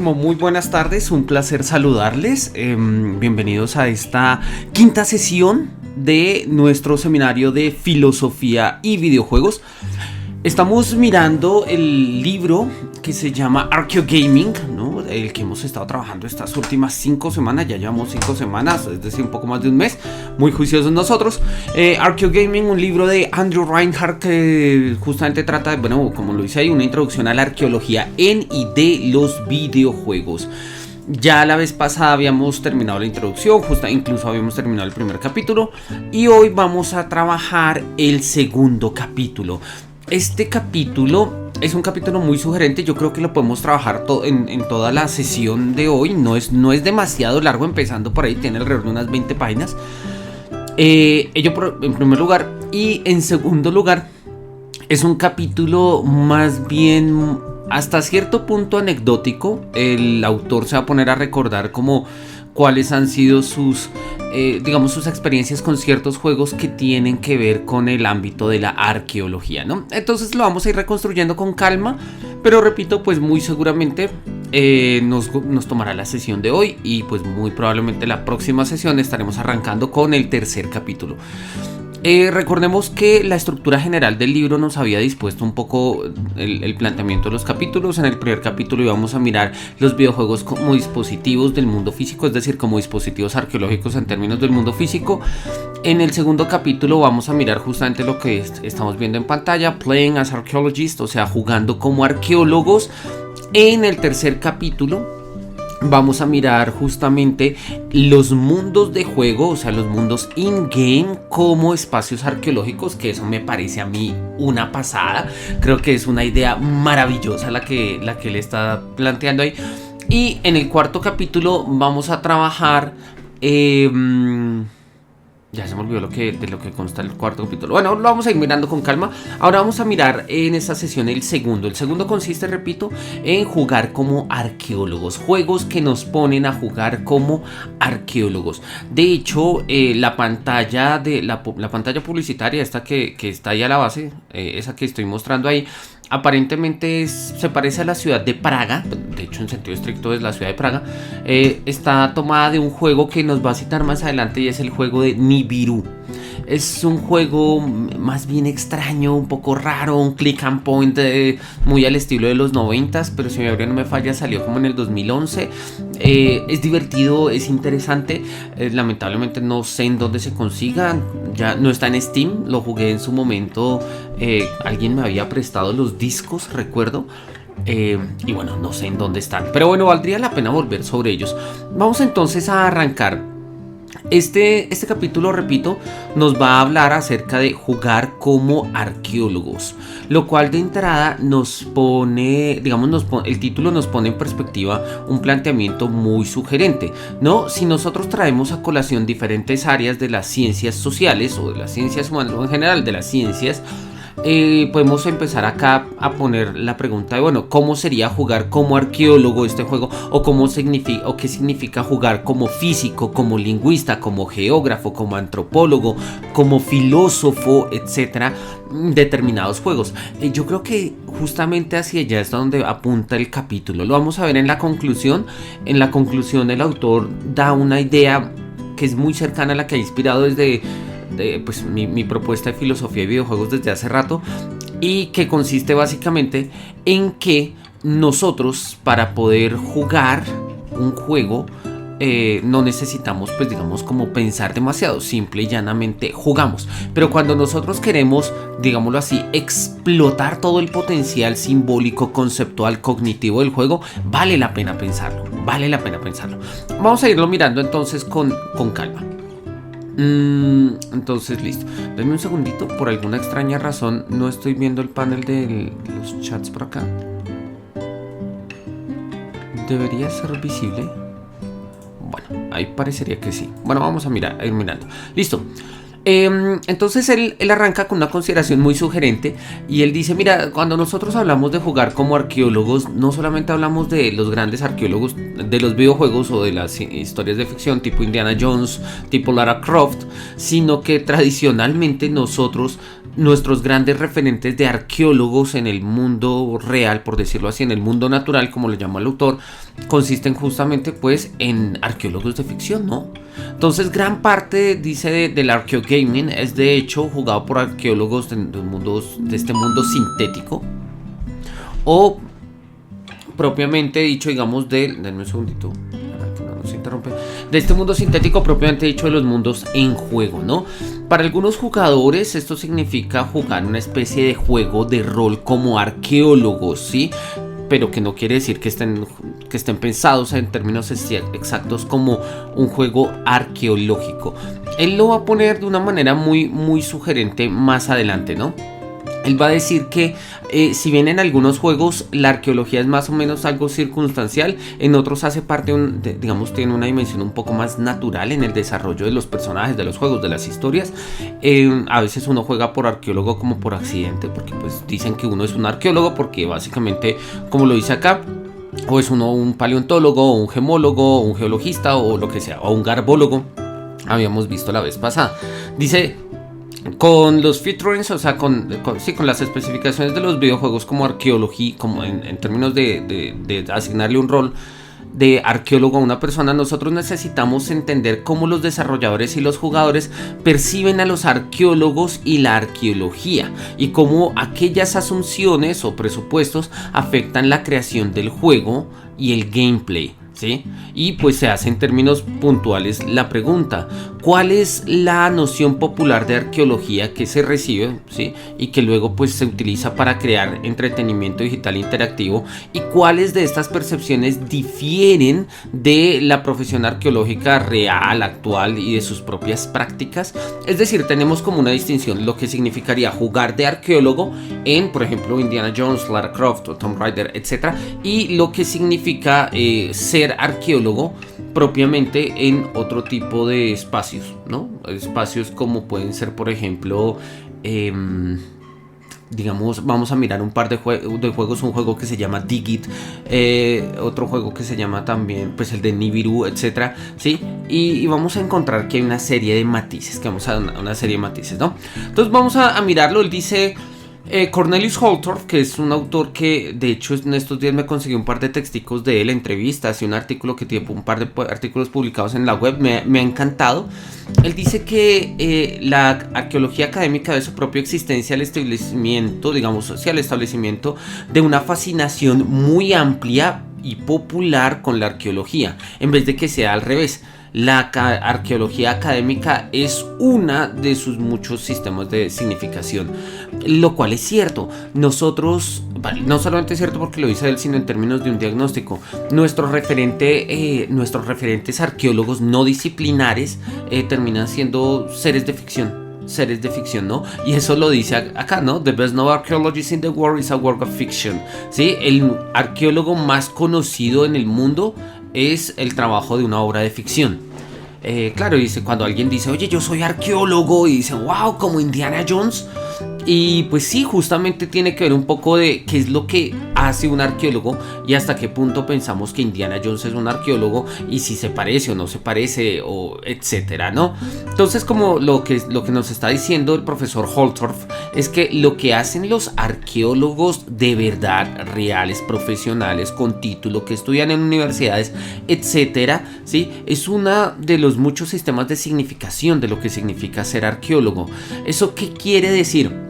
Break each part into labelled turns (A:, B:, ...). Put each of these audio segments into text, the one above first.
A: muchísimo, muy buenas tardes, un placer saludarles. Bienvenidos a esta quinta sesión de nuestro seminario de filosofía y videojuegos. Estamos mirando el libro que se llama Archeogaming, ¿no? El que hemos estado trabajando estas últimas 5 semanas, ya llevamos 5 semanas, es decir, un poco más de un mes, muy juiciosos nosotros. Archeogaming, un libro de Andrew Reinhardt que justamente trata de, bueno, como lo dice ahí, una introducción a la arqueología en y de los videojuegos. Ya la vez pasada habíamos terminado la introducción, incluso habíamos terminado el primer capítulo, y hoy vamos a trabajar el segundo capítulo. Este capítulo es un capítulo muy sugerente, yo creo que lo podemos trabajar en toda la sesión de hoy, no es demasiado largo, empezando por ahí, tiene alrededor de unas 20 páginas. Ello en primer lugar, y en segundo lugar, es un capítulo más bien hasta cierto punto anecdótico. El autor se va a poner a recordar como cuáles han sido sus experiencias con ciertos juegos que tienen que ver con el ámbito de la arqueología, ¿no? Entonces lo vamos a ir reconstruyendo con calma, pero repito, pues muy seguramente nos tomará la sesión de hoy y pues muy probablemente la próxima sesión estaremos arrancando con el tercer capítulo. Recordemos que la estructura general del libro nos había dispuesto un poco el planteamiento de los capítulos. En el primer capítulo íbamos a mirar los videojuegos como dispositivos del mundo físico, es decir, como dispositivos arqueológicos en términos del mundo físico. En el segundo capítulo vamos a mirar justamente lo que estamos viendo en pantalla, Playing as Archaeologists, o sea, jugando como arqueólogos. En el tercer capítulo vamos a mirar justamente los mundos de juego, o sea, los mundos in-game como espacios arqueológicos, que eso me parece a mí una pasada. Creo que es una idea maravillosa la que él está planteando ahí. Y en el cuarto capítulo vamos a trabajar... ya se me olvidó de lo que consta el cuarto capítulo. Bueno, lo vamos a ir mirando con calma. Ahora vamos a mirar en esta sesión el segundo. El segundo consiste, repito, en jugar como arqueólogos. Juegos que nos ponen a jugar como arqueólogos. De hecho, la pantalla publicitaria, esta que está ahí a la base, esa que estoy mostrando ahí, aparentemente se parece a la ciudad de Praga. De hecho, en sentido estricto es la ciudad de Praga. Está tomada de un juego que nos va a citar más adelante, y es el juego de Nibiru. Es un juego más bien extraño, un poco raro, un click and point muy al estilo de los 90s, pero si mi memoria no me falla salió como en el 2011. Es divertido, es interesante. Lamentablemente no sé en dónde se consiga, ya no está en Steam, lo jugué en su momento. Alguien me había prestado los discos, recuerdo. Y bueno, no sé en dónde están, pero bueno, valdría la pena volver sobre ellos. Vamos entonces a arrancar. Este capítulo, repito, nos va a hablar acerca de jugar como arqueólogos, lo cual de entrada nos pone, el título nos pone en perspectiva un planteamiento muy sugerente, ¿no? Si nosotros traemos a colación diferentes áreas de las ciencias sociales o de las ciencias humanas o en general de las ciencias, podemos empezar acá a poner la pregunta de, bueno, ¿cómo sería jugar como arqueólogo este juego? O qué significa jugar como físico, como lingüista, como geógrafo, como antropólogo, como filósofo, etcétera, determinados juegos. Yo creo que justamente hacia allá es donde apunta el capítulo. Lo vamos a ver en la conclusión. En la conclusión el autor da una idea que es muy cercana a la que ha inspirado desde pues mi propuesta de filosofía y videojuegos desde hace rato, y que consiste básicamente en que nosotros, para poder jugar un juego, no necesitamos, pues digamos, como pensar demasiado, simple y llanamente jugamos. Pero cuando nosotros queremos, digámoslo así, explotar todo el potencial simbólico, conceptual, cognitivo del juego, vale la pena pensarlo. Vamos a irlo mirando entonces con calma. Entonces listo, denme un segundito. Por alguna extraña razón no estoy viendo el panel de los chats por acá. Debería ser visible. Bueno, ahí parecería que sí. Bueno, vamos a ir mirando. Listo. Entonces él arranca con una consideración muy sugerente, y él dice, mira, cuando nosotros hablamos de jugar como arqueólogos, no solamente hablamos de los grandes arqueólogos de los videojuegos o de las historias de ficción tipo Indiana Jones, tipo Lara Croft, sino que tradicionalmente nosotros nuestros grandes referentes de arqueólogos en el mundo real, por decirlo así, en el mundo natural, como le llama el autor, consisten justamente pues en arqueólogos de ficción, ¿no? Entonces gran parte, dice, del arqueogaming es de hecho jugado por arqueólogos de este mundo sintético, o propiamente dicho, digamos, denme un segundito, para que no nos interrumpe, de este mundo sintético propiamente dicho, de los mundos en juego, ¿no? Para algunos jugadores esto significa jugar una especie de juego de rol como arqueólogos, ¿sí? Pero que no quiere decir que estén pensados en términos exactos como un juego arqueológico. Él lo va a poner de una manera muy, muy sugerente más adelante, ¿no? Él va a decir que si bien en algunos juegos la arqueología es más o menos algo circunstancial, en otros hace parte, digamos, tiene una dimensión un poco más natural en el desarrollo de los personajes, de los juegos, de las historias. A veces uno juega por arqueólogo como por accidente, porque pues dicen que uno es un arqueólogo porque básicamente, como lo dice acá, o es uno un paleontólogo, o un gemólogo, o un geologista, o lo que sea, o un garbólogo. Habíamos visto la vez pasada. Dice, con los featurings, o sea, con las especificaciones de los videojuegos como arqueología, como en términos de asignarle un rol de arqueólogo a una persona, nosotros necesitamos entender cómo los desarrolladores y los jugadores perciben a los arqueólogos y la arqueología, y cómo aquellas asunciones o presupuestos afectan la creación del juego y el gameplay, ¿sí? Y pues se hace en términos puntuales la pregunta: ¿cuál es la noción popular de arqueología que se recibe, ¿sí? Y que luego pues se utiliza para crear entretenimiento digital interactivo? ¿Y cuáles de estas percepciones difieren de la profesión arqueológica real, actual y de sus propias prácticas? Es decir, tenemos como una distinción lo que significaría jugar de arqueólogo en, por ejemplo, Indiana Jones, Lara Croft o Tomb Raider, etc. Y lo que significa ser arqueólogo propiamente en otro tipo de espacios, ¿no? Espacios como pueden ser, por ejemplo, digamos, vamos a mirar un par de juegos, un juego que se llama Digit, otro juego que se llama también, pues el de Nibiru, etcétera, ¿sí? Y vamos a encontrar que hay una serie de matices, ¿no? Entonces vamos a mirarlo. Él dice... Cornelius Holtorf, que es un autor que de hecho en estos días me conseguí un par de texticos de él, entrevistas y un artículo que tiene un par de artículos publicados en la web, me ha encantado. Él dice que la arqueología académica de su propia existencia al establecimiento, digamos, hacia el establecimiento de una fascinación muy amplia y popular con la arqueología, en vez de que sea al revés. La arqueología académica es una de sus muchos sistemas de significación, lo cual es cierto. Nosotros, no solamente es cierto porque lo dice él, sino en términos de un diagnóstico, nuestros referentes arqueólogos no disciplinares terminan siendo seres de ficción, ¿no? Y eso lo dice acá, ¿no? The best known archaeologist in the world is a work of fiction, ¿sí? El arqueólogo más conocido en el mundo es el trabajo de una obra de ficción. Claro, dice, cuando alguien dice, oye, yo soy arqueólogo, y dice, wow, como Indiana Jones. Y pues sí, justamente tiene que ver un poco de qué es lo que hace un arqueólogo y hasta qué punto pensamos que Indiana Jones es un arqueólogo y si se parece o no se parece, o etcétera, ¿no? Entonces, como lo que nos está diciendo el profesor Holtorf es que lo que hacen los arqueólogos de verdad, reales, profesionales, con título, que estudian en universidades, etcétera, ¿sí? Es uno de los muchos sistemas de significación de lo que significa ser arqueólogo. ¿Eso qué quiere decir?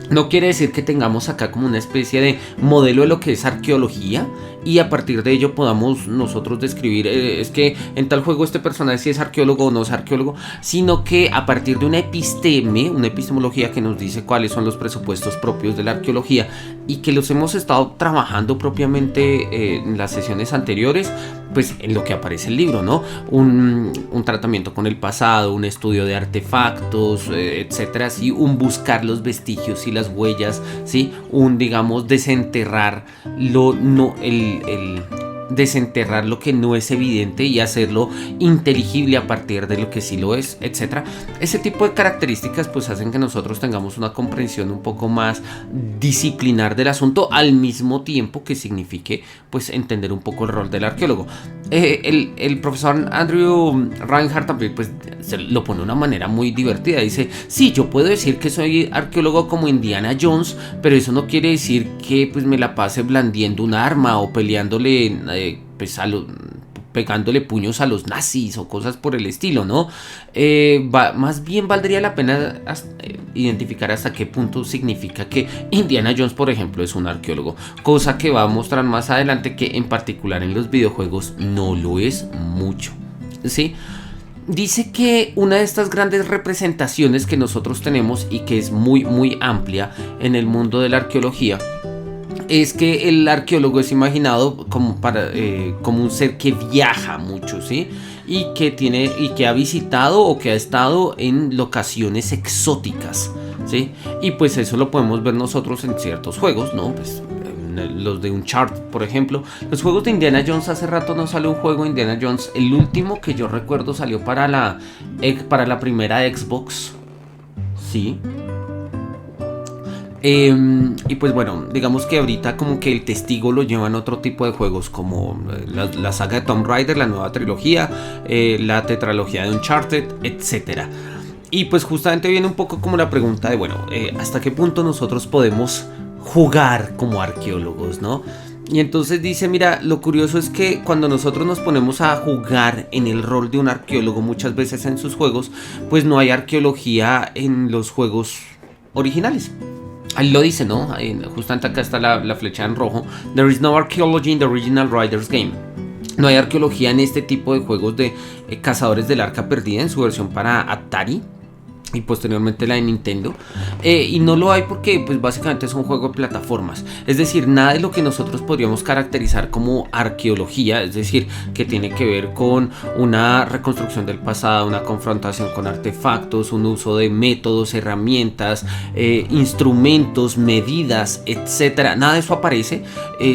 A: No quiere decir que tengamos acá como una especie de modelo de lo que es arqueología y a partir de ello podamos nosotros describir es que en tal juego este personaje sí es arqueólogo o no es arqueólogo, sino que a partir de una epistemología que nos dice cuáles son los presupuestos propios de la arqueología y que los hemos estado trabajando propiamente en las sesiones anteriores, pues en lo que aparece el libro, ¿no? Un tratamiento con el pasado, un estudio de artefactos, etcétera, ¿sí? Un buscar los vestigios y las huellas, ¿sí? Un, digamos, desenterrar desenterrar lo que no es evidente y hacerlo inteligible a partir de lo que sí lo es, etcétera. Ese tipo de características pues hacen que nosotros tengamos una comprensión un poco más disciplinar del asunto, al mismo tiempo que signifique pues entender un poco el rol del arqueólogo. el profesor Andrew Reinhardt también pues se lo pone de una manera muy divertida. Dice, sí, yo puedo decir que soy arqueólogo como Indiana Jones, pero eso no quiere decir que pues me la pase blandiendo un arma o peleándole pues pegándole puños a los nazis o cosas por el estilo, ¿no? Más bien valdría la pena identificar hasta qué punto significa que Indiana Jones, por ejemplo, es un arqueólogo, cosa que va a mostrar más adelante que en particular en los videojuegos no lo es mucho, ¿sí? Dice que una de estas grandes representaciones que nosotros tenemos y que es muy muy amplia en el mundo de la arqueología es que el arqueólogo es imaginado como un ser que viaja mucho, ¿sí? Y que ha visitado o que ha estado en locaciones exóticas, ¿sí? Y pues eso lo podemos ver nosotros en ciertos juegos, ¿no? Pues los de Uncharted, por ejemplo. Los juegos de Indiana Jones, hace rato no sale un juego de Indiana Jones. El último que yo recuerdo salió para la primera Xbox, ¿sí? Y pues bueno, digamos que ahorita como que el testigo lo llevan otro tipo de juegos como la saga de Tomb Raider, la nueva trilogía, la tetralogía de Uncharted, etcétera. Y pues justamente viene un poco como la pregunta de bueno, ¿hasta qué punto nosotros podemos jugar como arqueólogos, no? Y entonces dice, mira, lo curioso es que cuando nosotros nos ponemos a jugar en el rol de un arqueólogo muchas veces en sus juegos, pues no hay arqueología en los juegos originales. Ahí lo dice, ¿no? Justamente acá está la flecha en rojo. There is no archaeology in the original Riders game. No hay arqueología en este tipo de juegos de Cazadores del Arca Perdida en su versión para Atari y posteriormente la de Nintendo, y no lo hay porque pues básicamente es un juego de plataformas, es decir, nada de lo que nosotros podríamos caracterizar como arqueología, es decir, que tiene que ver con una reconstrucción del pasado, una confrontación con artefactos, un uso de métodos, herramientas, instrumentos, medidas, etcétera, nada de eso aparece,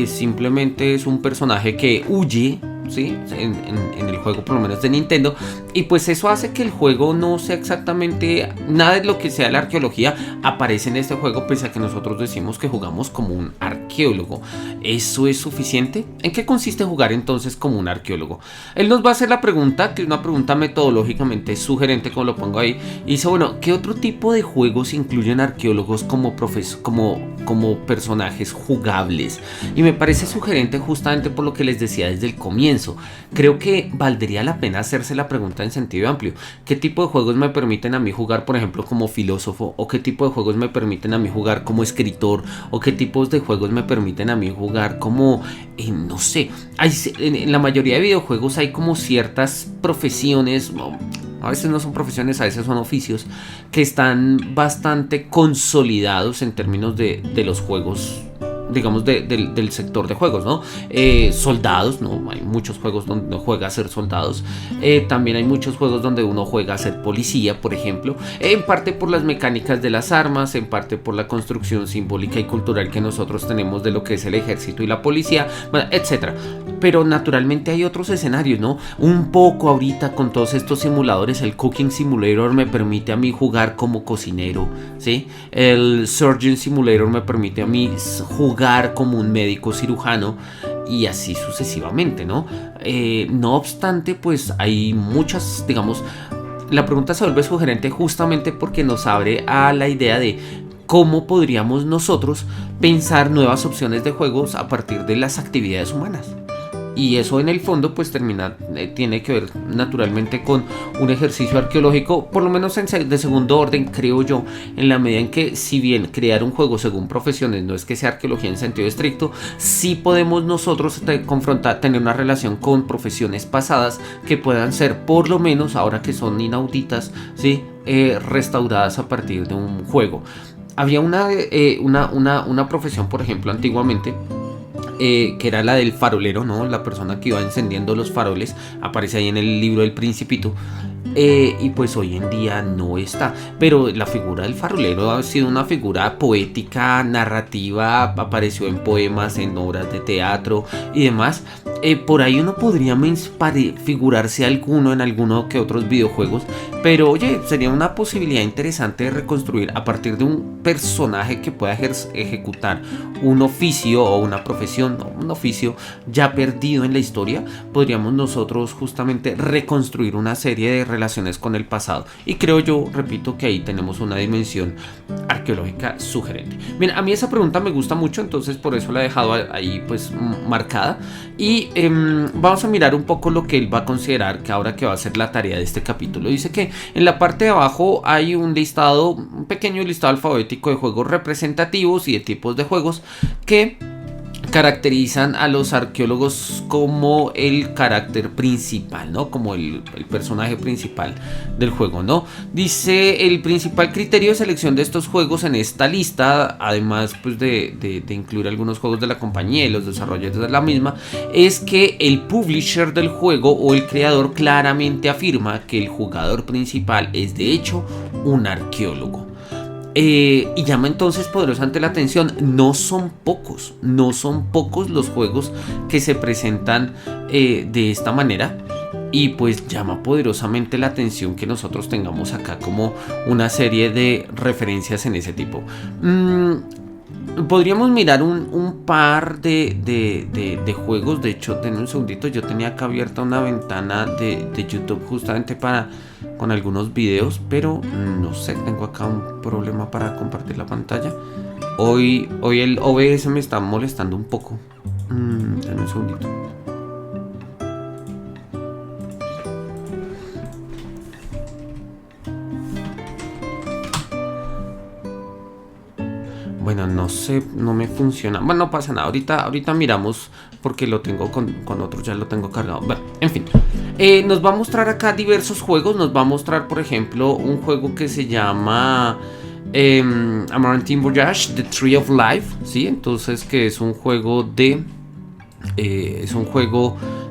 A: simplemente es un personaje que huye, ¿sí? En el juego, por lo menos de Nintendo, y pues eso hace que el juego no sea exactamente nada de lo que sea la arqueología aparece en este juego, pese a que nosotros decimos que jugamos como un arqueólogo. ¿Eso es suficiente? ¿En qué consiste jugar entonces como un arqueólogo? Él nos va a hacer la pregunta, que es una pregunta metodológicamente sugerente, como lo pongo ahí, y dice, bueno, ¿qué otro tipo de juegos incluyen arqueólogos como personajes jugables? Y me parece sugerente justamente por lo que les decía desde el comienzo. Creo que valdría la pena hacerse la pregunta en sentido amplio. ¿Qué tipo de juegos me permiten a mí jugar, por ejemplo, como filósofo? ¿O qué tipo de juegos me permiten a mí jugar como escritor? ¿O qué tipos de juegos me permiten a mí jugar como, no sé, en la mayoría de videojuegos hay como ciertas profesiones, a veces no son profesiones, a veces son oficios, que están bastante consolidados en términos de los juegos, digamos, del sector de juegos, ¿no? Soldados, ¿no? Hay muchos juegos donde uno juega a ser soldados. También hay muchos juegos donde uno juega a ser policía, por ejemplo. En parte por las mecánicas de las armas, en parte por la construcción simbólica y cultural que nosotros tenemos de lo que es el ejército y la policía, bueno, etcétera. Pero naturalmente hay otros escenarios, ¿no? Un poco ahorita con todos estos simuladores, el Cooking Simulator me permite a mí jugar como cocinero, ¿sí? El Surgeon Simulator me permite a mí jugar como un médico cirujano y así sucesivamente, ¿no? No obstante, pues hay muchas, digamos, la pregunta se vuelve sugerente justamente porque nos abre a la idea de cómo podríamos nosotros pensar nuevas opciones de juegos a partir de las actividades humanas. Y eso en el fondo pues tiene que ver naturalmente con un ejercicio arqueológico, por lo menos de segundo orden, creo yo, en la medida en que si bien crear un juego según profesiones no es que sea arqueología en sentido estricto, sí podemos nosotros tener una relación con profesiones pasadas que puedan ser, por lo menos ahora que son inauditas, ¿sí? Restauradas a partir de un juego. Había una profesión, por ejemplo, antiguamente, que era la del farolero, ¿no? La persona que iba encendiendo los faroles, aparece ahí en el libro del Principito. Y pues hoy en día no está. Pero la figura del farolero ha sido una figura poética, narrativa, apareció en poemas, en obras de teatro y demás. Por ahí uno podría figurarse alguno en alguno que otros videojuegos. Pero oye, sería una posibilidad interesante de reconstruir a partir de un personaje que pueda ejecutar un oficio o una profesión, o un oficio ya perdido en la historia. Podríamos nosotros justamente reconstruir una serie de relaciones con el pasado. Y creo yo, repito, que ahí tenemos una dimensión arqueológica sugerente. Bien, a mí esa pregunta me gusta mucho, entonces por eso la he dejado ahí pues marcada. Y vamos a mirar un poco lo que él va a considerar que ahora que va a ser la tarea de este capítulo. Dice que en la parte de abajo hay un listado, un pequeño listado alfabético de juegos representativos y de tipos de juegos que caracterizan a los arqueólogos como el carácter principal, ¿no? Como el personaje principal del juego, ¿no? Dice, el principal criterio de selección de estos juegos en esta lista, además pues de incluir algunos juegos de la compañía y los desarrolladores de la misma, es que el publisher del juego o el creador claramente afirma que el jugador principal es de hecho un arqueólogo. Y llama entonces poderosamente la atención. No son pocos los juegos que se presentan de esta manera. Y pues llama poderosamente la atención que nosotros tengamos acá como una serie de referencias en ese tipo. Podríamos mirar un par de juegos. De hecho, denme un segundito. Yo tenía acá abierta una ventana de YouTube justamente con algunos videos, pero no sé, tengo acá un problema para compartir la pantalla. Hoy el OBS me está molestando un poco. Denme un segundito. Bueno, no sé, no me funciona. Bueno, no pasa nada. Ahorita miramos porque lo tengo con otro, ya lo tengo cargado. Bueno, en fin. Nos va a mostrar acá diversos juegos. Nos va a mostrar, por ejemplo, un juego que se llama Amaranthine Voyage, The Tree of Life, ¿sí? Entonces, que es un juego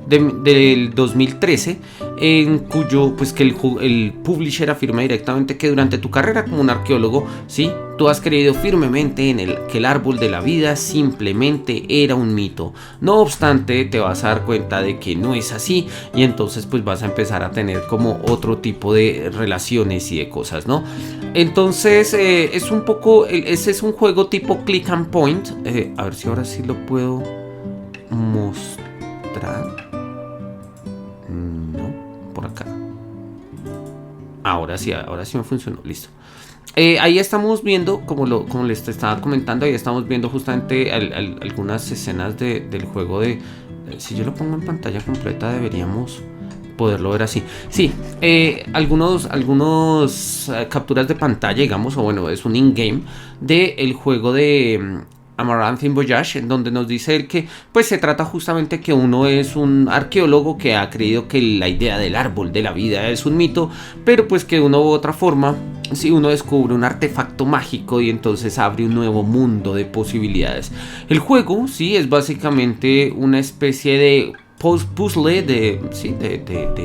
A: del 2013, en cuyo pues que el publisher afirma directamente que durante tu carrera como un arqueólogo, ¿sí?, tú has creído firmemente que el árbol de la vida simplemente era un mito. No obstante, te vas a dar cuenta de que no es así, y entonces pues vas a empezar a tener como otro tipo de relaciones y de cosas, ¿no? Entonces es un poco, ese es un juego tipo click and point. A ver si ahora sí lo puedo mostrar. No, por acá. Ahora sí me funcionó, listo. Ahí estamos viendo, como les estaba comentando, ahí estamos viendo justamente algunas escenas del juego de... Si yo lo pongo en pantalla completa deberíamos poderlo ver así. Sí, algunos capturas de pantalla, digamos, o bueno, es un in-game del juego de Amaranthine Voyage, en donde nos dice él que pues se trata justamente que uno es un arqueólogo que ha creído que la idea del árbol de la vida es un mito, pero pues que de una u otra forma, si uno descubre un artefacto mágico y entonces abre un nuevo mundo de posibilidades. El juego, sí, es básicamente una especie de puzzle de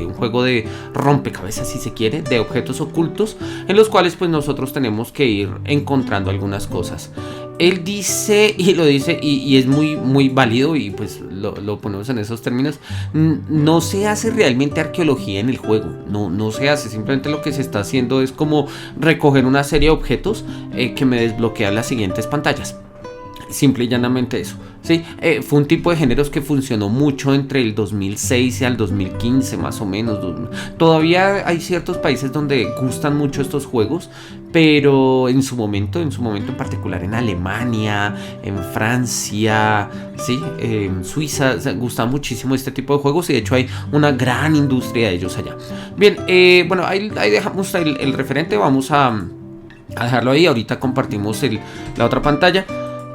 A: un juego de rompecabezas, si se quiere, de objetos ocultos en los cuales pues nosotros tenemos que ir encontrando algunas cosas. Él dice, y lo dice, y es muy, muy válido, y pues lo ponemos en esos términos. No se hace realmente arqueología en el juego, no se hace, simplemente lo que se está haciendo es como recoger una serie de objetos que me desbloquean las siguientes pantallas. Simple y llanamente eso, ¿sí? Fue un tipo de géneros que funcionó mucho entre el 2006 y el 2015 más o menos. Todavía hay ciertos países donde gustan mucho estos juegos, pero en su momento en particular en Alemania, en Francia, ¿sí?, en Suiza, gusta muchísimo este tipo de juegos y de hecho hay una gran industria de ellos allá. Bien, bueno, ahí dejamos el referente, vamos a dejarlo ahí, ahorita compartimos la otra pantalla.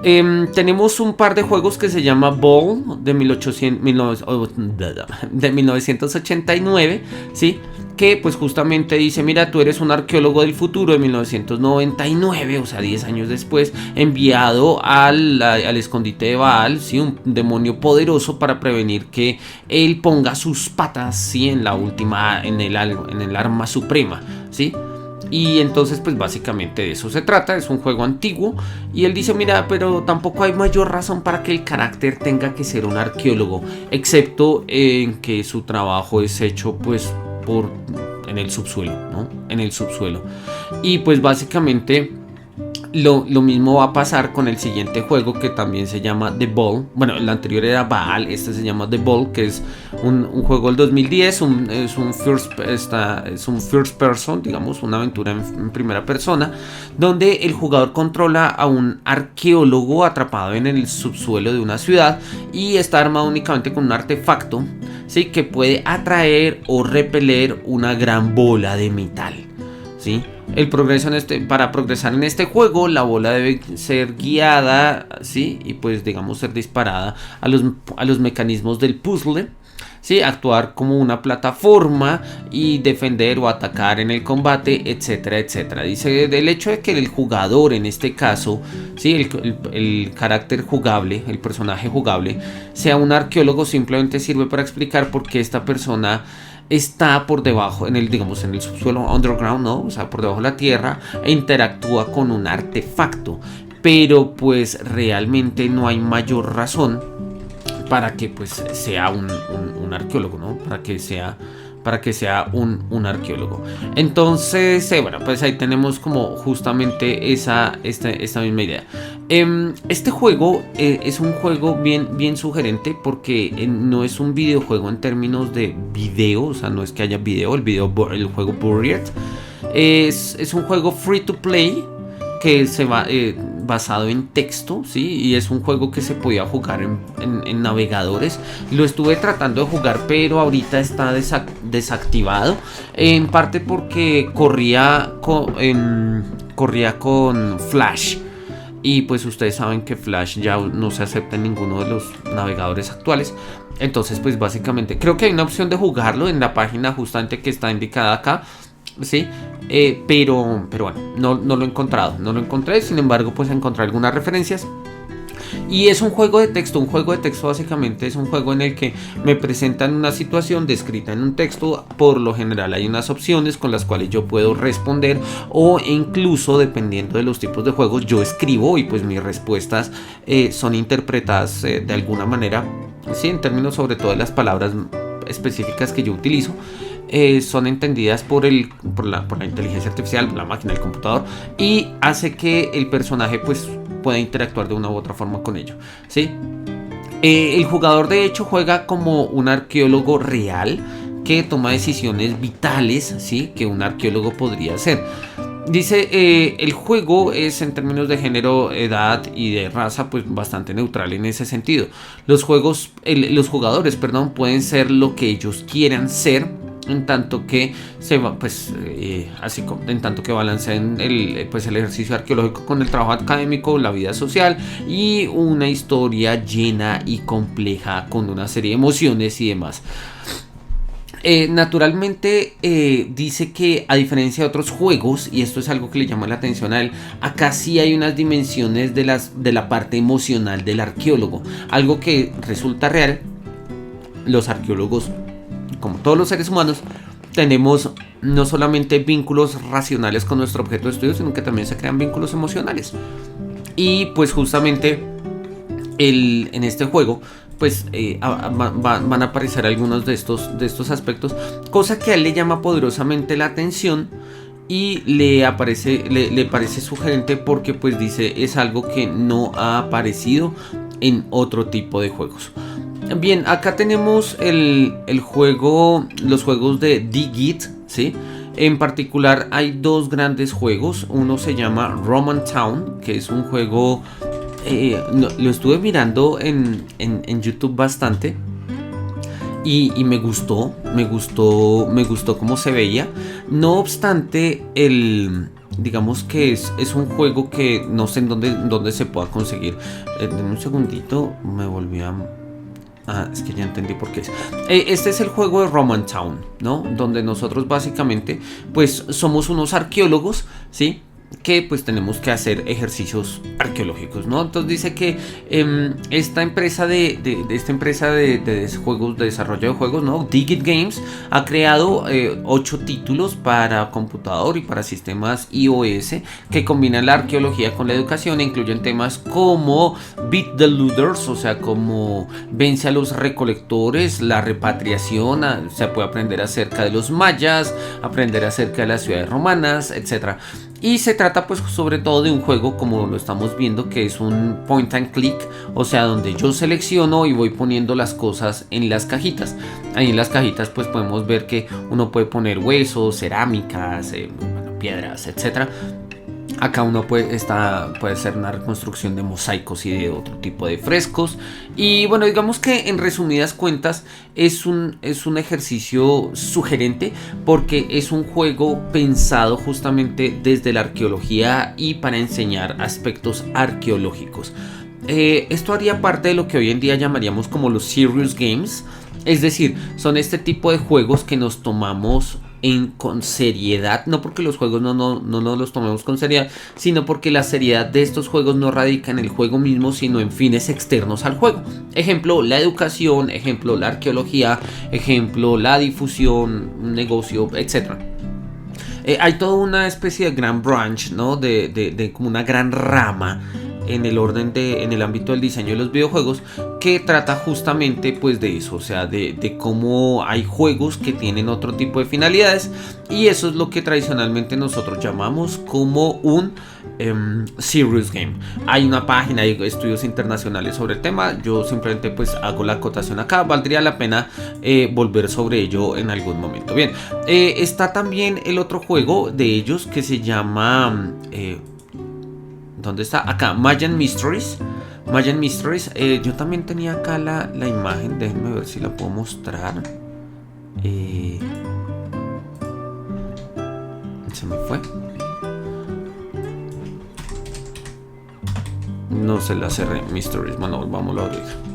A: Tenemos un par de juegos que se llama Ball de 1989, ¿sí?, que pues justamente dice, mira, tú eres un arqueólogo del futuro de 1999, o sea, 10 años después, enviado al escondite de Baal, ¿sí? Un demonio poderoso para prevenir que él ponga sus patas, ¿sí? En la última, en el arma suprema, ¿sí? Y entonces pues básicamente de eso se trata, es un juego antiguo y él dice, mira, pero tampoco hay mayor razón para que el carácter tenga que ser un arqueólogo, excepto en que su trabajo es hecho pues en el subsuelo, ¿no? En el subsuelo. Y pues básicamente lo mismo va a pasar con el siguiente juego, que también se llama The Ball. Bueno, el anterior era Baal, este se llama The Ball, que es un juego del 2010, es un first person, digamos, una aventura en primera persona, donde el jugador controla a un arqueólogo atrapado en el subsuelo de una ciudad y está armado únicamente con un artefacto, ¿sí? Que puede atraer o repeler una gran bola de metal, ¿sí? El progreso para progresar en este juego, la bola debe ser guiada, ¿sí? Y pues digamos ser disparada a los mecanismos del puzzle, ¿sí? Actuar como una plataforma y defender o atacar en el combate, etcétera, etcétera. Dice, del hecho de que el jugador, en este caso, ¿sí? El carácter jugable, el personaje jugable, sea un arqueólogo, simplemente sirve para explicar por qué esta persona está por debajo, digamos, en el subsuelo underground, ¿no? O sea, por debajo de la tierra, e interactúa con un artefacto. Pero pues realmente no hay mayor razón para que pues sea un arqueólogo, ¿no? Para que sea un arqueólogo. Entonces, bueno, pues ahí tenemos como justamente esta misma idea. Este juego es un juego bien sugerente, porque no es un videojuego en términos de video, o sea, no es que haya video, el juego Buried. Es un juego free to play que se va basado en texto, ¿sí? Y es un juego que se podía jugar en navegadores. Lo estuve tratando de jugar, pero ahorita está desactivado, en parte porque corría con Flash. Y pues ustedes saben que Flash ya no se acepta en ninguno de los navegadores actuales. Entonces pues básicamente creo que hay una opción de jugarlo en la página justamente que está indicada acá, ¿sí? Pero bueno, no lo he encontrado. No lo encontré, sin embargo pues encontré algunas referencias. Y es un juego de texto. Un juego de texto básicamente es un juego en el que me presentan una situación descrita en un texto. Por lo general hay unas opciones con las cuales yo puedo responder, o incluso dependiendo de los tipos de juegos yo escribo y pues mis respuestas son interpretadas de alguna manera, ¿sí? En términos sobre todo de las palabras específicas que yo utilizo. Son entendidas por la inteligencia artificial, la máquina, el computador, y hace que el personaje pues pueda interactuar de una u otra forma con ello, ¿sí? El jugador de hecho juega como un arqueólogo real que toma decisiones vitales, ¿sí? Que un arqueólogo podría hacer. Dice, el juego es, en términos de género, edad y de raza, pues bastante neutral en ese sentido. Los jugadores, pueden ser lo que ellos quieran ser, en tanto que en tanto que balanceen el ejercicio arqueológico con el trabajo académico, la vida social y una historia llena y compleja con una serie de emociones y demás. Naturalmente dice que, a diferencia de otros juegos, y esto es algo que le llama la atención a él, acá sí hay unas dimensiones de la parte emocional del arqueólogo, algo que resulta real. Los arqueólogos, como todos los seres humanos, tenemos no solamente vínculos racionales con nuestro objeto de estudio, sino que también se crean vínculos emocionales. Y pues justamente en este juego pues van a aparecer algunos de estos aspectos, cosa que a él le llama poderosamente la atención y le parece sugerente, porque pues dice es algo que no ha aparecido en otro tipo de juegos. Bien, acá tenemos los juegos de Digit, ¿sí? En particular hay dos grandes juegos. Uno se llama Roman Town, que es un juego, lo estuve mirando en YouTube bastante y me gustó cómo se veía. No obstante, digamos que es un juego que no sé en dónde se pueda conseguir. Denme un segundito, me volví a... Ah, es que ya entendí por qué es. Este es el juego de Roman Town, ¿no? Donde nosotros básicamente, pues, somos unos arqueólogos, ¿sí? Que pues tenemos que hacer ejercicios arqueológicos, ¿no? Entonces dice que esta empresa esta empresa de juegos, de desarrollo de juegos, ¿no? Digit Games ha creado 8 títulos para computador y para sistemas iOS que combinan la arqueología con la educación e incluyen temas como Beat the Looters, o sea, como vence a los recolectores, la repatriación, se puede aprender acerca de los mayas, aprender acerca de las ciudades romanas, etcétera. Y se trata pues sobre todo de un juego como lo estamos viendo, que es un point and click, o sea, donde yo selecciono y voy poniendo las cosas en las cajitas. Ahí en las cajitas pues podemos ver que uno puede poner huesos, cerámicas, piedras, etcétera. Acá uno puede ser una reconstrucción de mosaicos y de otro tipo de frescos. Y bueno, digamos que en resumidas cuentas es un ejercicio sugerente porque es un juego pensado justamente desde la arqueología y para enseñar aspectos arqueológicos. Esto haría parte de lo que hoy en día llamaríamos como los serious games. Es decir, son este tipo de juegos que nos tomamos con seriedad, no porque los juegos no los tomemos con seriedad, sino porque la seriedad de estos juegos no radica en el juego mismo, sino en fines externos al juego. Ejemplo, la educación, ejemplo, la arqueología, ejemplo, la difusión, un negocio, etc. Hay toda una especie de gran branch, ¿no? De como una gran rama en el orden en el ámbito del diseño de los videojuegos, que trata justamente pues de eso, o sea, de cómo hay juegos que tienen otro tipo de finalidades, y eso es lo que tradicionalmente nosotros llamamos como un serious game. Hay una página, hay estudios internacionales sobre el tema, yo simplemente pues hago la acotación acá, valdría la pena volver sobre ello en algún momento. Bien, está también el otro juego de ellos que se llama... ¿dónde está? Acá, Mayan Mysteries. Mayan Mysteries. Yo también tenía acá la imagen. Déjenme ver si la puedo mostrar. Se me fue. No se la cerré. Mysteries. Bueno, volvámoslo a abrir.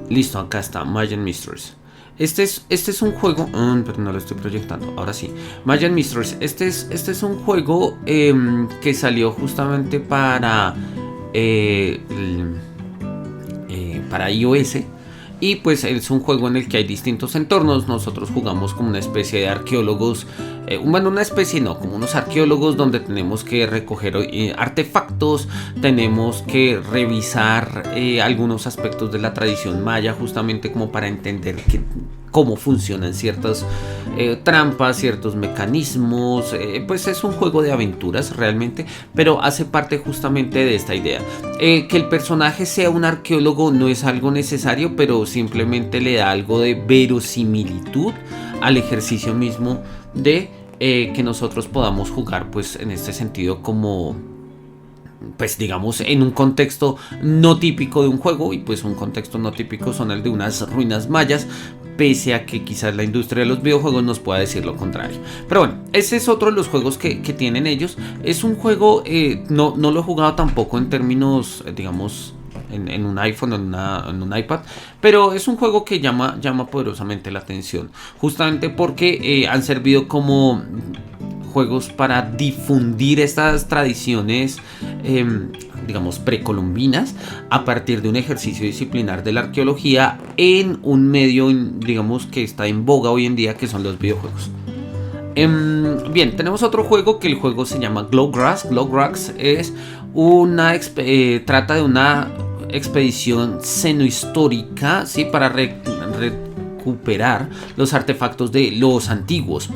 A: Listo, acá está, Mayan Mysteries. Este es un juego, pero no lo estoy proyectando, ahora sí. Mayan Mysteries, este es un juego que salió justamente para iOS. Y pues es un juego en el que hay distintos entornos. Nosotros jugamos como una especie de arqueólogos. Bueno, una especie no, como unos arqueólogos donde tenemos que recoger artefactos. Tenemos que revisar algunos aspectos de la tradición maya, justamente como para entender cómo funcionan ciertas trampas, ciertos mecanismos. Pues es un juego de aventuras realmente, pero hace parte justamente de esta idea. Que el personaje sea un arqueólogo no es algo necesario, pero simplemente le da algo de verosimilitud al ejercicio mismo de que nosotros podamos jugar, pues en este sentido como... pues digamos en un contexto no típico de un juego, y pues un contexto no típico son el de unas ruinas mayas, pese a que quizás la industria de los videojuegos nos pueda decir lo contrario. Pero bueno, ese es otro de los juegos que tienen ellos. Es un juego, no lo he jugado tampoco en términos, digamos, en un iPhone o en un iPad, pero es un juego que llama poderosamente la atención, justamente porque han servido como juegos para difundir estas tradiciones, digamos, precolombinas, a partir de un ejercicio disciplinar de la arqueología en un medio, digamos, que está en boga hoy en día, que son los videojuegos. Bien, tenemos otro juego, que el juego se llama Glowgrass. Glowgrass es trata de una expedición xenohistórica, ¿sí? Para recuperar los artefactos de los antiguos,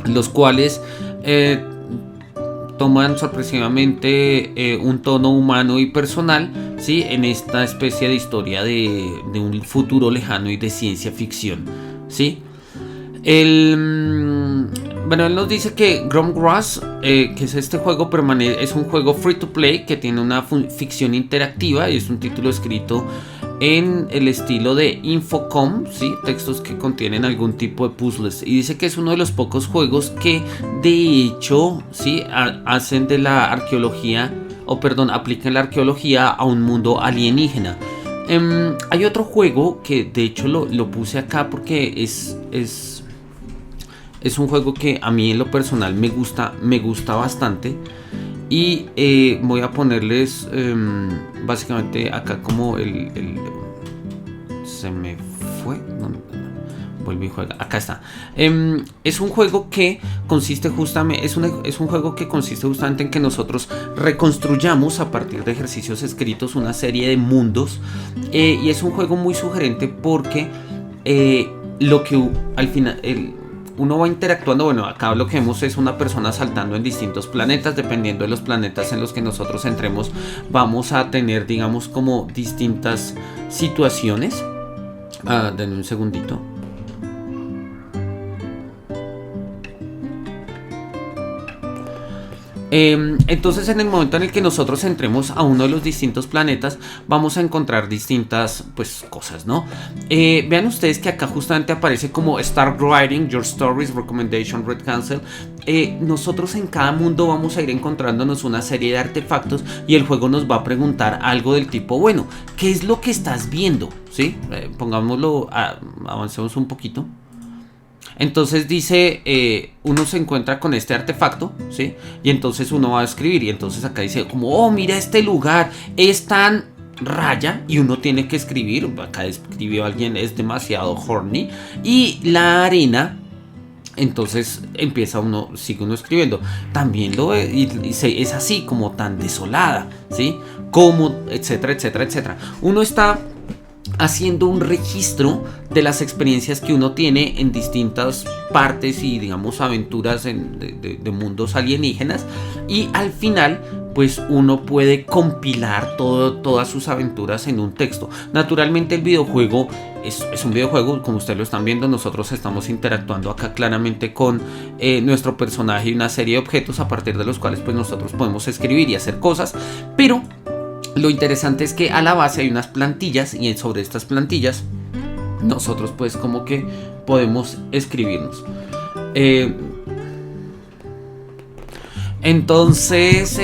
A: los cuales toman sorpresivamente un tono humano y personal, ¿sí? En esta especie de historia de un futuro lejano y de ciencia ficción, ¿sí? Bueno, él nos dice que Glowgrass, que es este juego, es un juego free to play que tiene una ficción interactiva y es un título escrito en el estilo de Infocom, ¿sí? Textos que contienen algún tipo de puzzles. Y dice que es uno de los pocos juegos que de hecho, ¿sí? Hacen de la arqueología, o perdón, aplican la arqueología a un mundo alienígena. Hay otro juego que de hecho lo puse acá porque es un juego que a mí en lo personal me gusta bastante. Y voy a ponerles básicamente acá como se me fue. No, vuelve y juega. Acá está. Es un juego que consiste justamente. Es un juego que consiste justamente en que nosotros reconstruyamos a partir de ejercicios escritos una serie de mundos. Y es un juego muy sugerente porque lo que al final. Uno va interactuando, bueno, acá lo que vemos es una persona saltando en distintos planetas. Dependiendo de los planetas en los que nosotros entremos, vamos a tener, digamos, como distintas situaciones. Denme un segundito. Entonces, en el momento en el que nosotros entremos a uno de los distintos planetas, vamos a encontrar distintas, pues, cosas, ¿no? Vean ustedes que acá justamente aparece como Start Writing Your Stories, Recommendation, Red Cancel. Nosotros en cada mundo vamos a ir encontrándonos una serie de artefactos y el juego nos va a preguntar algo del tipo, bueno, ¿qué es lo que estás viendo? ¿Sí? Pongámoslo, avancemos un poquito. Entonces dice, uno se encuentra con este artefacto, ¿sí? Y entonces uno va a escribir. Y entonces acá dice como, oh, mira este lugar, es tan raya. Y uno tiene que escribir, acá escribió alguien, es demasiado horny. Y la arena, entonces sigue uno escribiendo. También es así como tan desolada, ¿sí? Como, etcétera, etcétera, etcétera. Uno está haciendo un registro de las experiencias que uno tiene en distintas partes y, digamos, aventuras de mundos alienígenas, y al final pues uno puede compilar todas sus aventuras en un texto. Naturalmente el videojuego es un videojuego, como ustedes lo están viendo. Nosotros estamos interactuando acá claramente con nuestro personaje y una serie de objetos a partir de los cuales pues nosotros podemos escribir y hacer cosas, pero lo interesante es que a la base hay unas plantillas y sobre estas plantillas nosotros pues como que podemos escribirnos. Entonces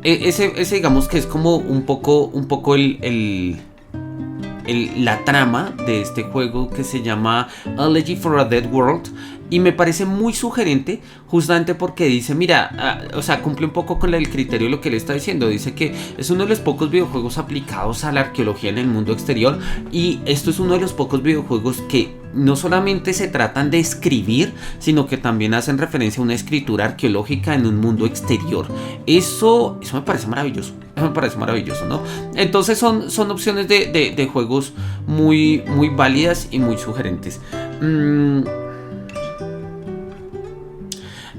A: ese digamos que es como un poco la trama de este juego que se llama Elegy for a Dead World. Y me parece muy sugerente justamente porque dice, mira, o sea, cumple un poco con el criterio de lo que él está diciendo. Dice que es uno de los pocos videojuegos aplicados a la arqueología en el mundo exterior. Y esto es uno de los pocos videojuegos que no solamente se tratan de escribir, sino que también hacen referencia a una escritura arqueológica en un mundo exterior. Eso me parece maravilloso. Eso me parece maravilloso, ¿no? Entonces son opciones de juegos muy, muy válidas y muy sugerentes.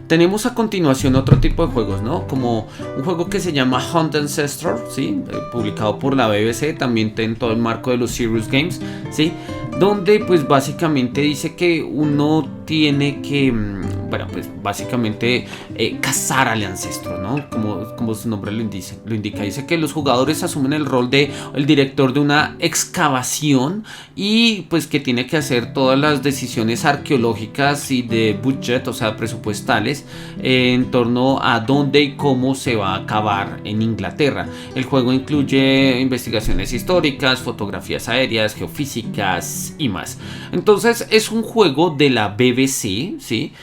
A: Tenemos a continuación otro tipo de juegos, ¿no? Como un juego que se llama Hunt Ancestor, ¿sí? Publicado por la BBC, también en todo el marco de los Serious Games, ¿sí? Donde pues básicamente dice que uno tiene que, bueno, pues básicamente cazar al ancestro, ¿no? Como su nombre lo indica. Dice que los jugadores asumen el rol de el director de una excavación y pues que tiene que hacer todas las decisiones arqueológicas y de budget, o sea, presupuestales, en torno a dónde y cómo se va a cavar en Inglaterra. El juego incluye investigaciones históricas, fotografías aéreas, geofísicas y más. Entonces es un juego de la BBC, ¿sí?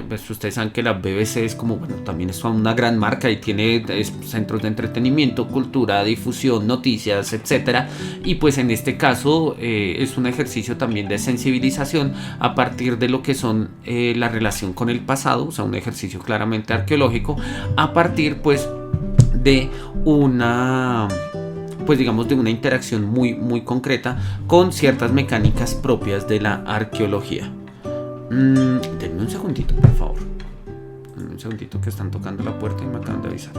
A: Pues ustedes saben que la BBC es como, bueno, también es una gran marca y tiene centros de entretenimiento, cultura, difusión, noticias, etcétera. Y pues en este caso es un ejercicio también de sensibilización a partir de lo que son la relación con el pasado, o sea, un ejercicio claramente arqueológico a partir pues de una, pues digamos, de una interacción muy, muy concreta con ciertas mecánicas propias de la arqueología. Denme un segundito, por favor. Denme un segundito que están tocando la puerta y me acaban de avisar.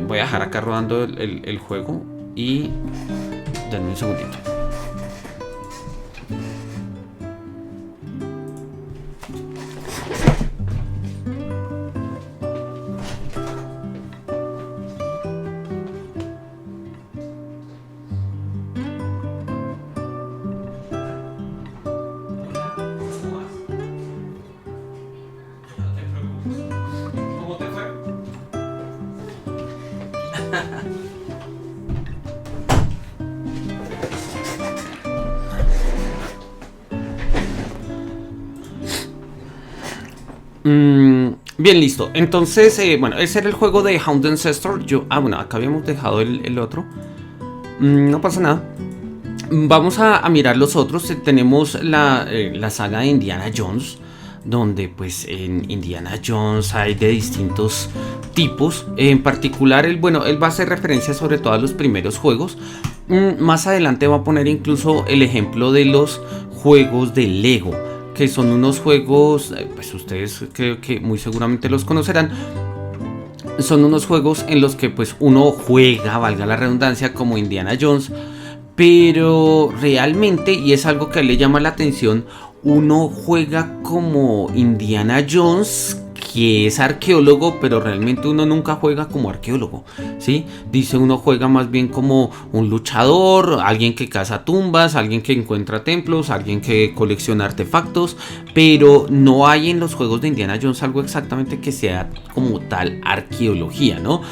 A: Voy a dejar acá rodando el juego y denme un segundito. Bien, listo. Entonces, bueno, ese era el juego de Hound Ancestor. Bueno, acá habíamos dejado el otro. No pasa nada. Vamos a mirar los otros. Tenemos la saga de Indiana Jones, donde pues en Indiana Jones hay de distintos tipos. En particular, bueno, él va a hacer referencia sobre todo a los primeros juegos. Más adelante va a poner incluso el ejemplo de los juegos de Lego, que son unos juegos, pues ustedes creo que muy seguramente los conocerán. Son unos juegos en los que pues uno juega, valga la redundancia, como Indiana Jones, pero realmente, y es algo que a él le llama la atención, uno juega como Indiana Jones, que es arqueólogo, pero realmente uno nunca juega como arqueólogo, ¿sí? Dice, uno juega más bien como un luchador, alguien que caza tumbas, alguien que encuentra templos, alguien que colecciona artefactos, pero no hay en los juegos de Indiana Jones algo exactamente que sea como tal arqueología, ¿no?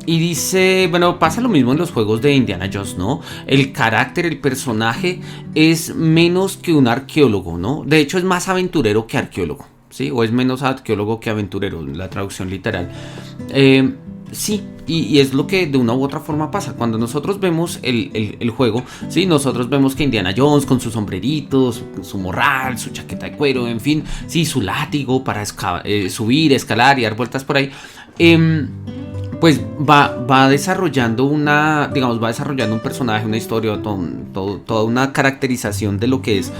A: Y dice, bueno, pasa lo mismo en los juegos de Indiana Jones, ¿no? El carácter, el personaje es menos que un arqueólogo, ¿no? De hecho es más aventurero que arqueólogo, ¿sí? O es menos arqueólogo que aventurero, la traducción literal. Sí, y es lo que de una u otra forma pasa. Cuando nosotros vemos el juego, ¿sí? Nosotros vemos que Indiana Jones con sus sombreritos, su morral, su chaqueta de cuero, en fin, sí, su látigo para subir, escalar y dar vueltas por ahí. Pues va desarrollando va desarrollando un personaje, una historia, toda una caracterización de lo que es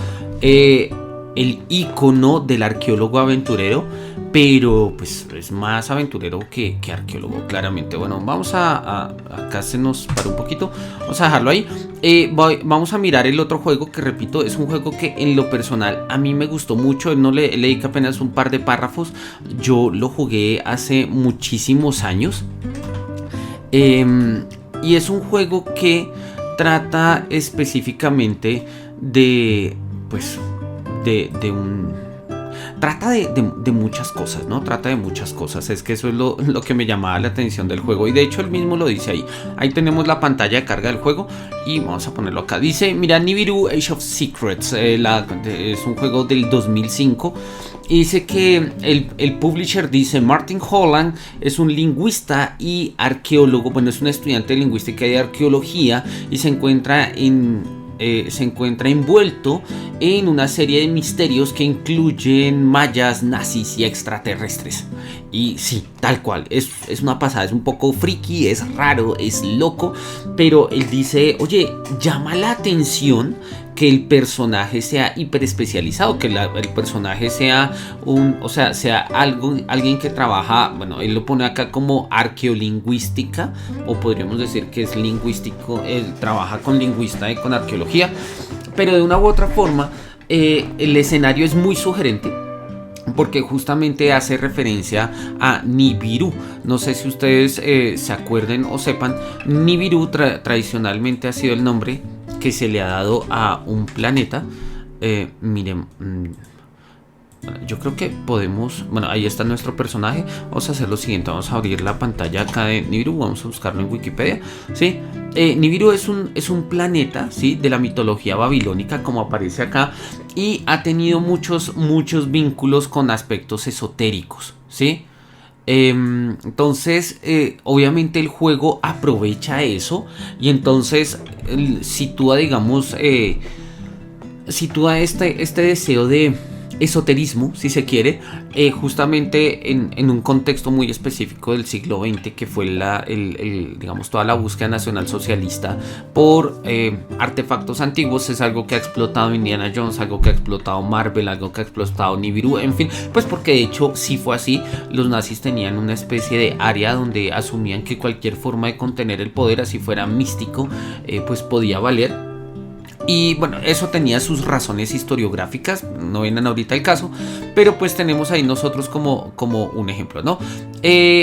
A: el ícono del arqueólogo aventurero, pero pues es más aventurero que arqueólogo, claramente. Bueno, acá se nos paró un poquito, vamos a dejarlo ahí. Vamos a mirar el otro juego, que repito, es un juego que en lo personal a mí me gustó mucho. No le dediqué apenas un par de párrafos. Yo lo jugué hace muchísimos años. Y es un juego que trata específicamente de muchas cosas, ¿no? Trata de muchas cosas. Es que eso es lo que me llamaba la atención del juego. Y de hecho él mismo lo dice ahí. Ahí tenemos la pantalla de carga del juego. Y vamos a ponerlo acá. Dice, mira, Nibiru Age of Secrets. Es un juego del 2005. Y dice que el publisher dice, Martin Holland es un lingüista y arqueólogo. Bueno, es un estudiante de lingüística y de arqueología. Y se encuentra envuelto en una serie de misterios que incluyen mayas, nazis y extraterrestres. Y sí, tal cual, es una pasada, es un poco friki, es raro, es loco, pero él dice, oye, llama la atención que el personaje sea hiper especializado, que el personaje sea alguien que trabaja, bueno, él lo pone acá como arqueolingüística, o podríamos decir que es lingüístico, él trabaja con lingüista y con arqueología, pero de una u otra forma, el escenario es muy sugerente, porque justamente hace referencia a Nibiru. No sé si ustedes se acuerden o sepan, Nibiru tradicionalmente ha sido el nombre que se le ha dado a un planeta. Miren, yo creo que podemos, bueno, ahí está nuestro personaje. Vamos a hacer lo siguiente, vamos a abrir la pantalla acá de Nibiru, vamos a buscarlo en Wikipedia, ¿sí? Nibiru es un planeta, ¿sí? De la mitología babilónica, como aparece acá, y ha tenido muchos vínculos con aspectos esotéricos, ¿sí? Entonces, obviamente el juego aprovecha eso y entonces sitúa, digamos, este deseo de esoterismo, si se quiere, justamente en un contexto muy específico del siglo XX, que fue digamos, toda la búsqueda nacional socialista por artefactos antiguos. Es algo que ha explotado Indiana Jones, algo que ha explotado Marvel, algo que ha explotado Nibiru, en fin, pues porque de hecho sí fue así. Los nazis tenían una especie de área donde asumían que cualquier forma de contener el poder, así fuera místico, pues podía valer. Y bueno, eso tenía sus razones historiográficas, no vienen ahorita el caso, pero pues tenemos ahí nosotros como un ejemplo, ¿no?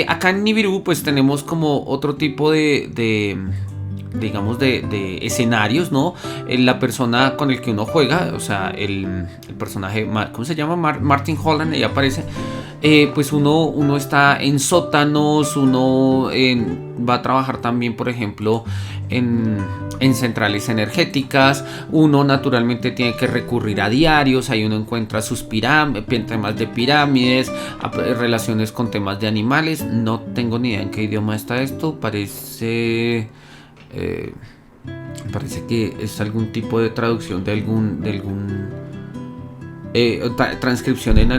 A: Acá en Nibiru pues tenemos como otro tipo de digamos, de escenarios, ¿no? La persona con el que uno juega, o sea, el personaje, ¿cómo se llama? Martin Holland, ella aparece. Pues uno está en sótanos, uno va a trabajar también, por ejemplo, en centrales energéticas. Uno naturalmente tiene que recurrir a diarios, ahí uno encuentra sus temas de pirámides, relaciones con temas de animales. No tengo ni idea en qué idioma está esto, parece que es algún tipo de traducción de algún transcripción en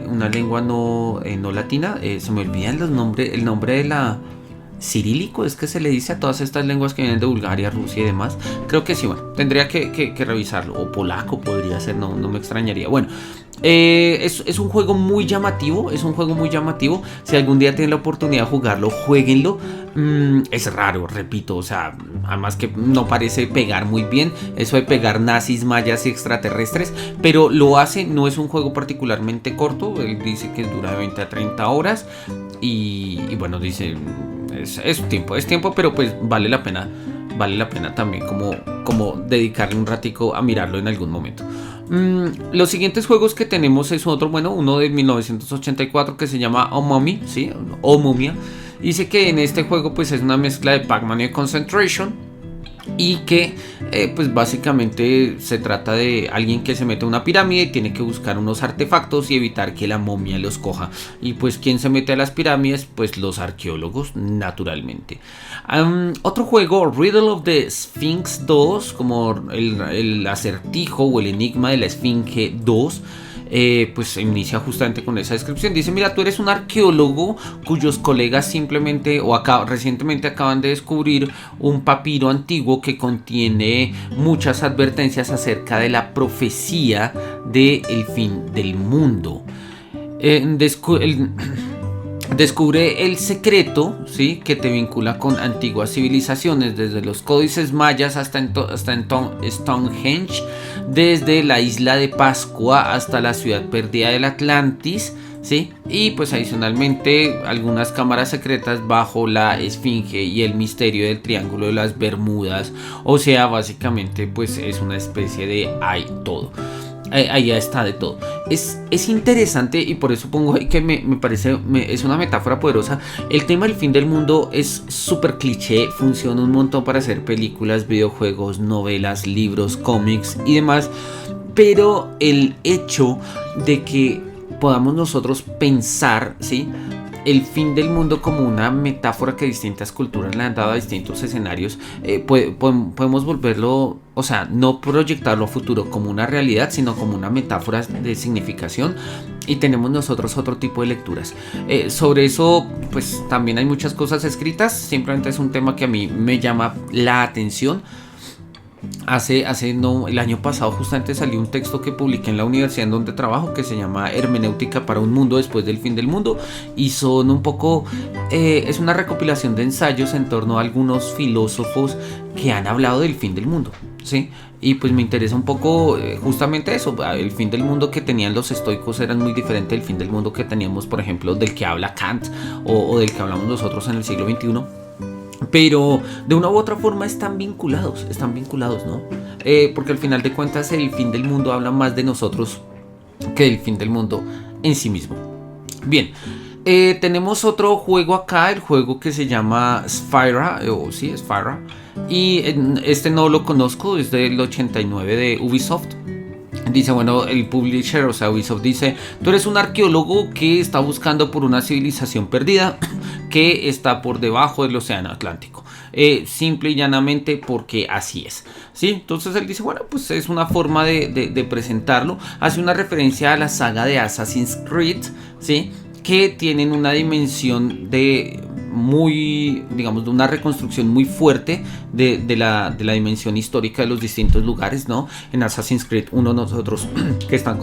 A: una lengua no latina. Se me olvidan el nombre de la cirílico, es que se le dice a todas estas lenguas que vienen de Bulgaria, Rusia y demás. Creo que sí, bueno, tendría que revisarlo. O polaco podría ser, no me extrañaría. Bueno, es un juego muy llamativo. Si algún día tienen la oportunidad de jugarlo, jueguenlo. Es raro, repito, o sea, además que no parece pegar muy bien. Eso de pegar nazis, mayas y extraterrestres, pero lo hace. No es un juego particularmente corto. Él dice que dura de 20 a 30 horas. Y bueno, dice, es tiempo, pero pues vale la pena también como dedicarle un ratico a mirarlo en algún momento. Los siguientes juegos que tenemos es uno de 1984 que se llama Omomia, ¿sí? Omomia. Dice que en este juego pues es una mezcla de Pac-Man y Concentration. Y que pues básicamente se trata de alguien que se mete a una pirámide y tiene que buscar unos artefactos y evitar que la momia los coja. Y pues ¿quién se mete a las pirámides? Pues los arqueólogos, naturalmente. Otro juego, Riddle of the Sphinx 2, como el acertijo o el enigma de la Esfinge 2. Pues inicia justamente con esa descripción. Dice: mira, tú eres un arqueólogo cuyos colegas recientemente acaban de descubrir un papiro antiguo que contiene muchas advertencias acerca de la profecía del fin del mundo. Descubre el secreto, ¿sí?, que te vincula con antiguas civilizaciones, desde los códices mayas hasta Stonehenge, desde la isla de Pascua hasta la ciudad perdida del Atlantis, ¿sí? Y pues adicionalmente algunas cámaras secretas bajo la Esfinge y el misterio del Triángulo de las Bermudas. O sea, básicamente pues es una especie de hay todo. Ahí está de todo. Es interesante y por eso pongo ahí que me parece, es una metáfora poderosa. El tema del fin del mundo es súper cliché, funciona un montón para hacer películas, videojuegos, novelas, libros, cómics y demás. Pero el hecho de que podamos nosotros pensar, ¿sí?, el fin del mundo como una metáfora que distintas culturas le han dado a distintos escenarios, podemos volverlo, o sea, no proyectarlo a futuro como una realidad, sino como una metáfora de significación. Y tenemos nosotros otro tipo de lecturas. Sobre eso, pues también hay muchas cosas escritas. Simplemente es un tema que a mí me llama la atención. El año pasado justamente salió un texto que publiqué en la universidad en donde trabajo, que se llama Hermenéutica para un mundo después del fin del mundo, y son un poco, es una recopilación de ensayos en torno a algunos filósofos que han hablado del fin del mundo, ¿sí? Y pues me interesa un poco justamente eso. El fin del mundo que tenían los estoicos era muy diferente del fin del mundo que teníamos, por ejemplo, del que habla Kant o del que hablamos nosotros en el siglo XXI. Pero de una u otra forma están vinculados, ¿no? Porque al final de cuentas el fin del mundo habla más de nosotros que del fin del mundo en sí mismo. Bien, tenemos otro juego acá, el juego que se llama Spyra, Spyra. Y este no lo conozco, es del 89 de Ubisoft. Dice, bueno, el publisher, o sea, Ubisoft dice: tú eres un arqueólogo que está buscando por una civilización perdida que está por debajo del océano Atlántico. Simple y llanamente porque así es, ¿sí? Entonces él dice, bueno, pues es una forma de presentarlo. Hace una referencia a la saga de Assassin's Creed, ¿sí?, que tienen una dimensión de una reconstrucción muy fuerte de la dimensión histórica de los distintos lugares, ¿no? En Assassin's Creed 1 nosotros que están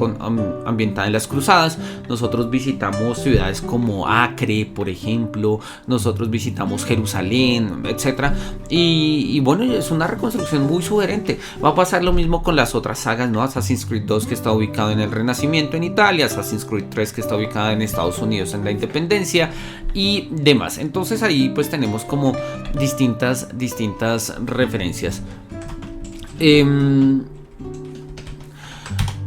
A: ambientadas en las cruzadas, nosotros visitamos ciudades como Acre, por ejemplo, nosotros visitamos Jerusalén, etcétera, y bueno, es una reconstrucción muy sugerente. Va a pasar lo mismo con las otras sagas, ¿no? Assassin's Creed 2, que está ubicado en el Renacimiento en Italia, Assassin's Creed 3, que está ubicado en Estados Unidos en la Independencia y demás. Entonces Entonces ahí pues tenemos como distintas referencias.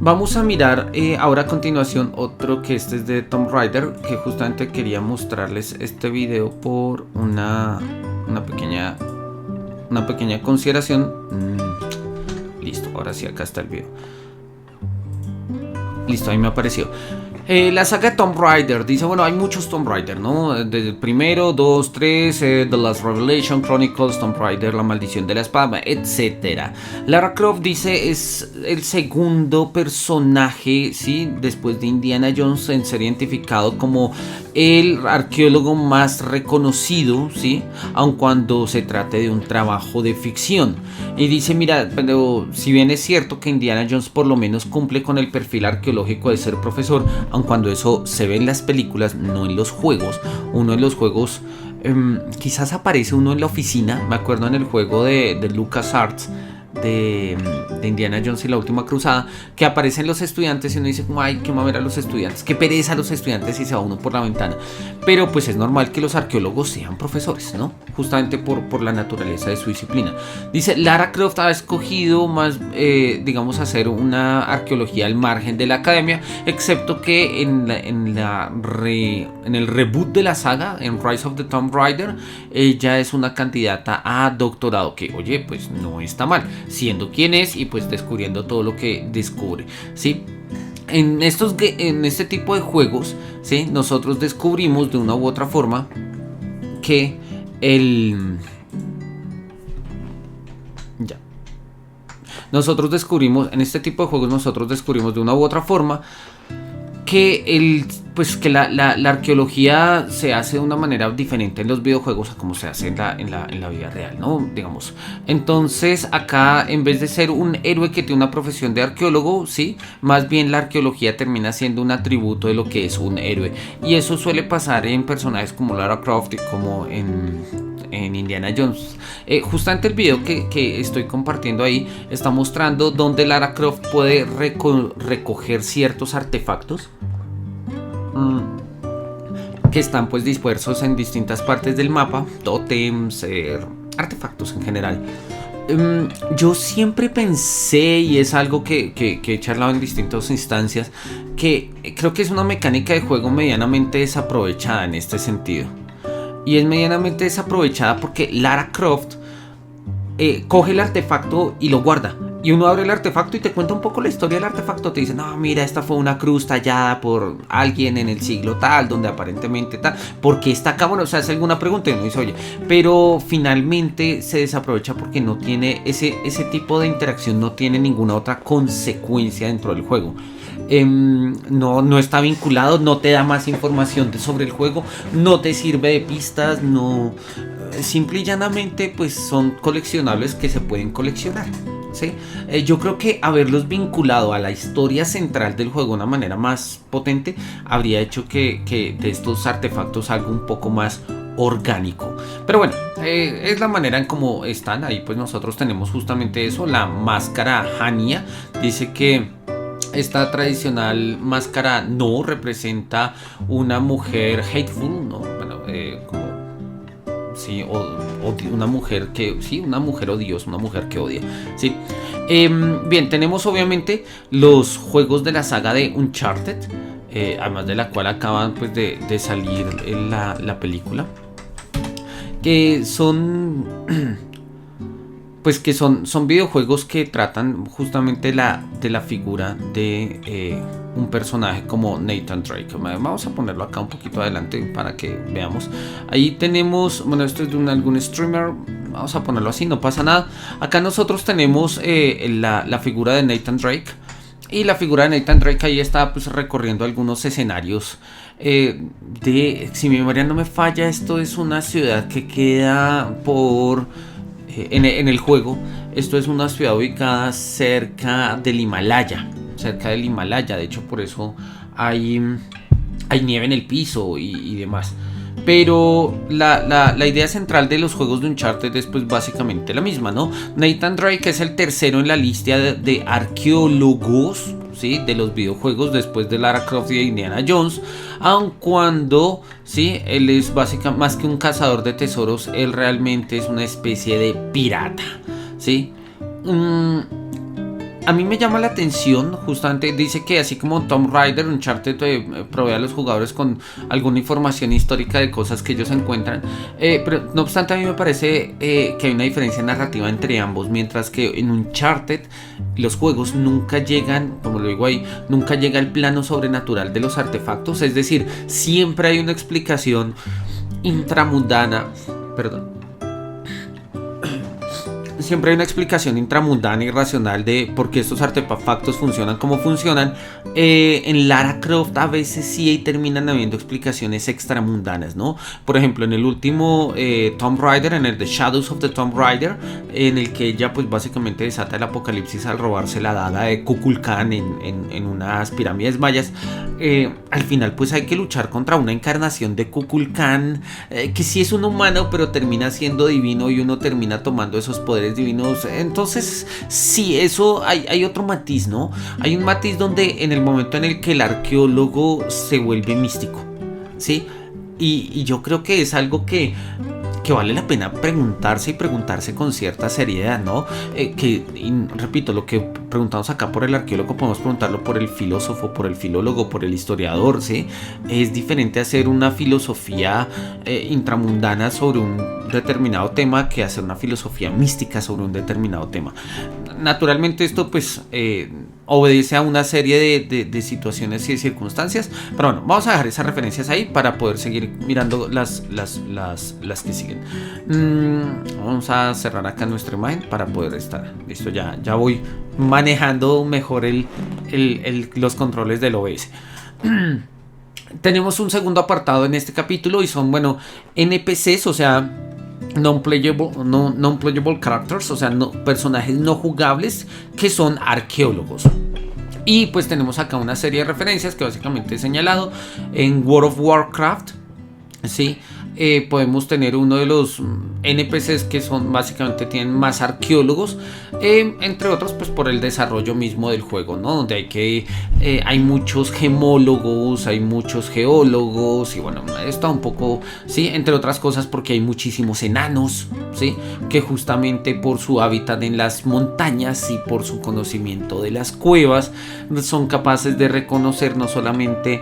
A: Vamos a mirar ahora a continuación otro que este es de Tomb Raider, que justamente quería mostrarles este video por una pequeña consideración. Listo, ahora sí, acá está el video. Listo, ahí me apareció. La saga de Tomb Raider, dice, bueno, hay muchos Tomb Raider, ¿no? Desde el primero, 2, 3, The Last Revelation, Chronicles, Tomb Raider, La Maldición de la Espada, etc. Lara Croft, dice, es el segundo personaje, ¿sí? Después de Indiana Jones en ser identificado como el arqueólogo más reconocido, ¿sí? Aun cuando se trate de un trabajo de ficción. Y dice, mira, pero si bien es cierto que Indiana Jones por lo menos cumple con el perfil arqueológico de ser profesor, aun cuando eso se ve en las películas, no en los juegos. Uno de los juegos, quizás aparece uno en la oficina, me acuerdo en el juego de LucasArts, de Indiana Jones y la Última Cruzada, que aparecen los estudiantes y uno dice como, ay, qué mamera los estudiantes, qué pereza los estudiantes, y se va uno por la ventana. Pero pues es normal que los arqueólogos sean profesores, ¿no? Justamente por la naturaleza de su disciplina. Dice, Lara Croft ha escogido más, digamos, hacer una arqueología al margen de la academia, excepto que en el reboot de la saga, en Rise of the Tomb Raider, ella es una candidata a doctorado, que oye, pues no está mal, siendo quien es y pues descubriendo todo lo que descubre, ¿sí? En este tipo de juegos, ¿sí? Nosotros descubrimos de una u otra forma que nosotros descubrimos de una u otra forma que la arqueología se hace de una manera diferente en los videojuegos a como se hace en la vida real, ¿no? Digamos. Entonces acá, en vez de ser un héroe que tiene una profesión de arqueólogo, ¿sí? Más bien la arqueología termina siendo un atributo de lo que es un héroe. Y eso suele pasar en personajes como Lara Croft y como en Indiana Jones. Justamente el video que estoy compartiendo ahí está mostrando donde Lara Croft puede recoger ciertos artefactos que están pues dispersos en distintas partes del mapa, tótems, artefactos en general. Yo siempre pensé, y es algo que he charlado en distintas instancias, que creo que es una mecánica de juego medianamente desaprovechada en este sentido. Y es medianamente desaprovechada porque Lara Croft coge el artefacto y lo guarda. Y uno abre el artefacto y te cuenta un poco la historia del artefacto. Te dice, no, mira, esta fue una cruz tallada por alguien en el siglo tal, donde aparentemente tal. ¿Por qué está acá? Bueno, o sea, hace alguna pregunta y uno dice, oye, pero finalmente se desaprovecha porque no tiene ese tipo de interacción, no tiene ninguna otra consecuencia dentro del juego. No está vinculado, no te da más información sobre el juego, no te sirve de pistas, no, simple y llanamente pues son coleccionables que se pueden coleccionar, ¿sí? Yo creo que haberlos vinculado a la historia central del juego de una manera más potente habría hecho que de estos artefactos algo un poco más orgánico. Pero bueno, es la manera en cómo están ahí. Pues nosotros tenemos justamente eso, la máscara Hania. Dice que esta tradicional máscara no representa una mujer hateful, ¿no? Bueno, como sí, una mujer que sí, una mujer odiosa, una mujer que odia, sí. Bien, tenemos obviamente los juegos de la saga de Uncharted, además de la cual acaban pues de salir la película, que son pues que son videojuegos que tratan justamente de la figura de un personaje como Nathan Drake. Vamos a ponerlo acá un poquito adelante para que veamos. Ahí tenemos, bueno, esto es de algún streamer, vamos a ponerlo así, no pasa nada. Acá nosotros tenemos la figura de Nathan Drake. Y la figura de Nathan Drake ahí está pues recorriendo algunos escenarios si mi memoria no me falla, esto es una ciudad que queda en el juego. Esto es una ciudad ubicada cerca del Himalaya. De hecho por eso hay nieve en el piso y demás. Pero la idea central de los juegos de Uncharted es pues básicamente la misma, ¿no? Nathan Drake es el tercero en la lista de arqueólogos, ¿sí? De los videojuegos después de Lara Croft y de Indiana Jones, aun cuando, ¿sí? Él es básicamente más que un cazador de tesoros, él realmente es una especie de pirata, ¿sí? A mí me llama la atención, justamente dice que así como Tomb Raider, Uncharted provee a los jugadores con alguna información histórica de cosas que ellos encuentran, pero no obstante a mí me parece que hay una diferencia narrativa entre ambos, mientras que en Uncharted los juegos nunca llegan, como lo digo ahí, nunca llega al plano sobrenatural de los artefactos, es decir, siempre hay una explicación intramundana, perdón. Siempre hay una explicación intramundana y racional de por qué estos artefactos funcionan como funcionan. En Lara Croft a veces sí terminan habiendo explicaciones extramundanas, ¿no? Por ejemplo, en el último Tomb Raider, en el The Shadows of the Tomb Raider, en el que ella pues básicamente desata el apocalipsis al robarse la daga de Kukulkan en unas pirámides mayas. Al final pues hay que luchar contra una encarnación de Kukulkan que sí es un humano pero termina siendo divino y uno termina tomando esos poderes divinos. Entonces sí, eso hay otro matiz, ¿no? Hay un matiz donde en el momento en el que el arqueólogo se vuelve místico, ¿sí? Y yo creo que es algo que vale la pena preguntarse y preguntarse con cierta seriedad, ¿no? Repito, lo que preguntamos acá por el arqueólogo podemos preguntarlo por el filósofo, por el filólogo, por el historiador, ¿sí? Es diferente hacer una filosofía intramundana sobre un determinado tema que hacer una filosofía mística sobre un determinado tema. Naturalmente esto pues obedece a una serie de situaciones y de circunstancias, pero bueno, vamos a dejar esas referencias ahí para poder seguir mirando las que siguen. Vamos a cerrar acá nuestra imagen para poder estar listo. Ya voy manejando mejor los controles del OBS. Tenemos un segundo apartado en este capítulo y son, bueno, NPCs, o sea, non-playable characters, o sea, personajes no jugables que son arqueólogos. Y pues tenemos acá una serie de referencias que básicamente he señalado en World of Warcraft, ¿sí? Podemos tener uno de los NPCs que son básicamente tienen más arqueólogos, entre otros pues por el desarrollo mismo del juego, ¿no? Donde hay muchos gemólogos, hay muchos geólogos y bueno, está un poco, sí, entre otras cosas porque hay muchísimos enanos, sí, que justamente por su hábitat en las montañas y por su conocimiento de las cuevas son capaces de reconocer no solamente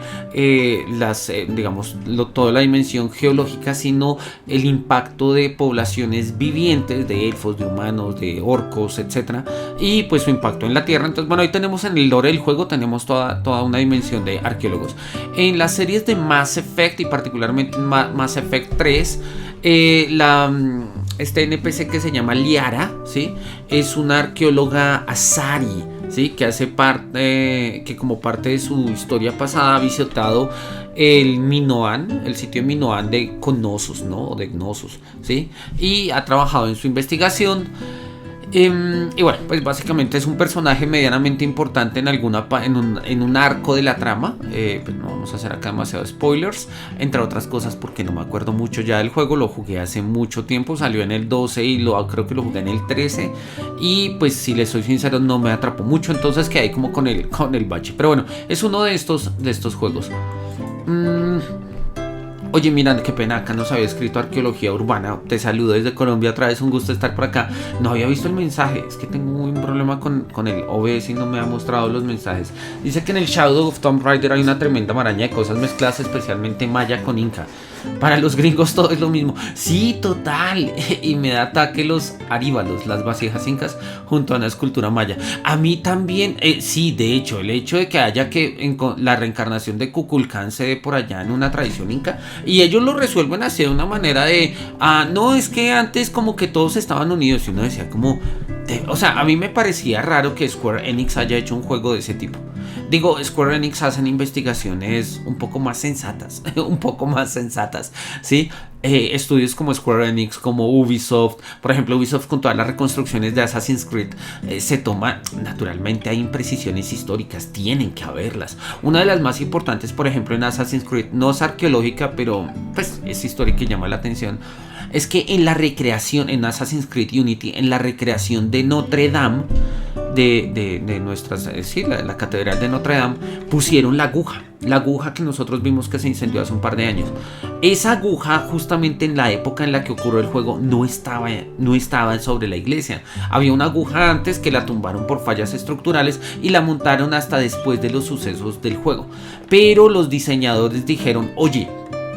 A: digamos toda la dimensión geológica, sino el impacto de poblaciones vivientes, de elfos, de humanos, de orcos, etcétera, y pues su impacto en la tierra. Entonces bueno, ahí tenemos en el lore del juego tenemos toda una dimensión de arqueólogos. En las series de Mass Effect y particularmente en Mass Effect 3, este NPC que se llama Liara, ¿sí? Es una arqueóloga Asari, ¿sí? Que hace parte, que como parte de su historia pasada ha visitado el Minoan, el sitio de Minoan de Knossos, ¿no? O de Knossos, ¿sí? Y ha trabajado en su investigación. Y bueno, pues básicamente es un personaje medianamente importante en un arco de la trama. Pues no vamos a hacer acá demasiados spoilers, entre otras cosas porque no me acuerdo mucho ya del juego. Lo jugué hace mucho tiempo, salió en el 12 y creo que lo jugué en el 13. Y pues si les soy sincero no me atrapó mucho, entonces quedé como con el bache. Pero bueno, es uno de estos juegos. Oye, mira, qué pena, acá nos había escrito Arqueología Urbana. Te saludo desde Colombia otra vez, un gusto estar por acá. No había visto el mensaje, es que tengo un problema con el OBS y no me ha mostrado los mensajes. Dice que en el Shadow of Tomb Raider hay una tremenda maraña de cosas mezcladas, especialmente maya con inca. Para los gringos todo es lo mismo. Sí, total. Y me da ataque los aríbalos, las vasijas incas, junto a una escultura maya. A mí también, sí, de hecho, el hecho de que haya la reencarnación de Kukulkan se dé por allá en una tradición inca, y ellos lo resuelven así de una manera de, no, es que antes como que todos estaban unidos, y uno decía como, o sea, a mí me parecía raro que Square Enix haya hecho un juego de ese tipo. Digo, Square Enix hacen investigaciones un poco más sensatas, ¿sí? Estudios como Square Enix, como Ubisoft, por ejemplo, Ubisoft con todas las reconstrucciones de Assassin's Creed, se toma, naturalmente hay imprecisiones históricas, tienen que haberlas. Una de las más importantes, por ejemplo, en Assassin's Creed, no es arqueológica, pero pues es histórica y llama la atención, es que en la recreación, en Assassin's Creed Unity, en la recreación de Notre Dame, de nuestras, sí, la Catedral de Notre Dame, pusieron la aguja que nosotros vimos que se incendió hace un par de años. Esa aguja, justamente en la época en la que ocurrió el juego, no estaba sobre la iglesia. Había una aguja antes que la tumbaron por fallas estructurales y la montaron hasta después de los sucesos del juego. Pero los diseñadores dijeron, oye,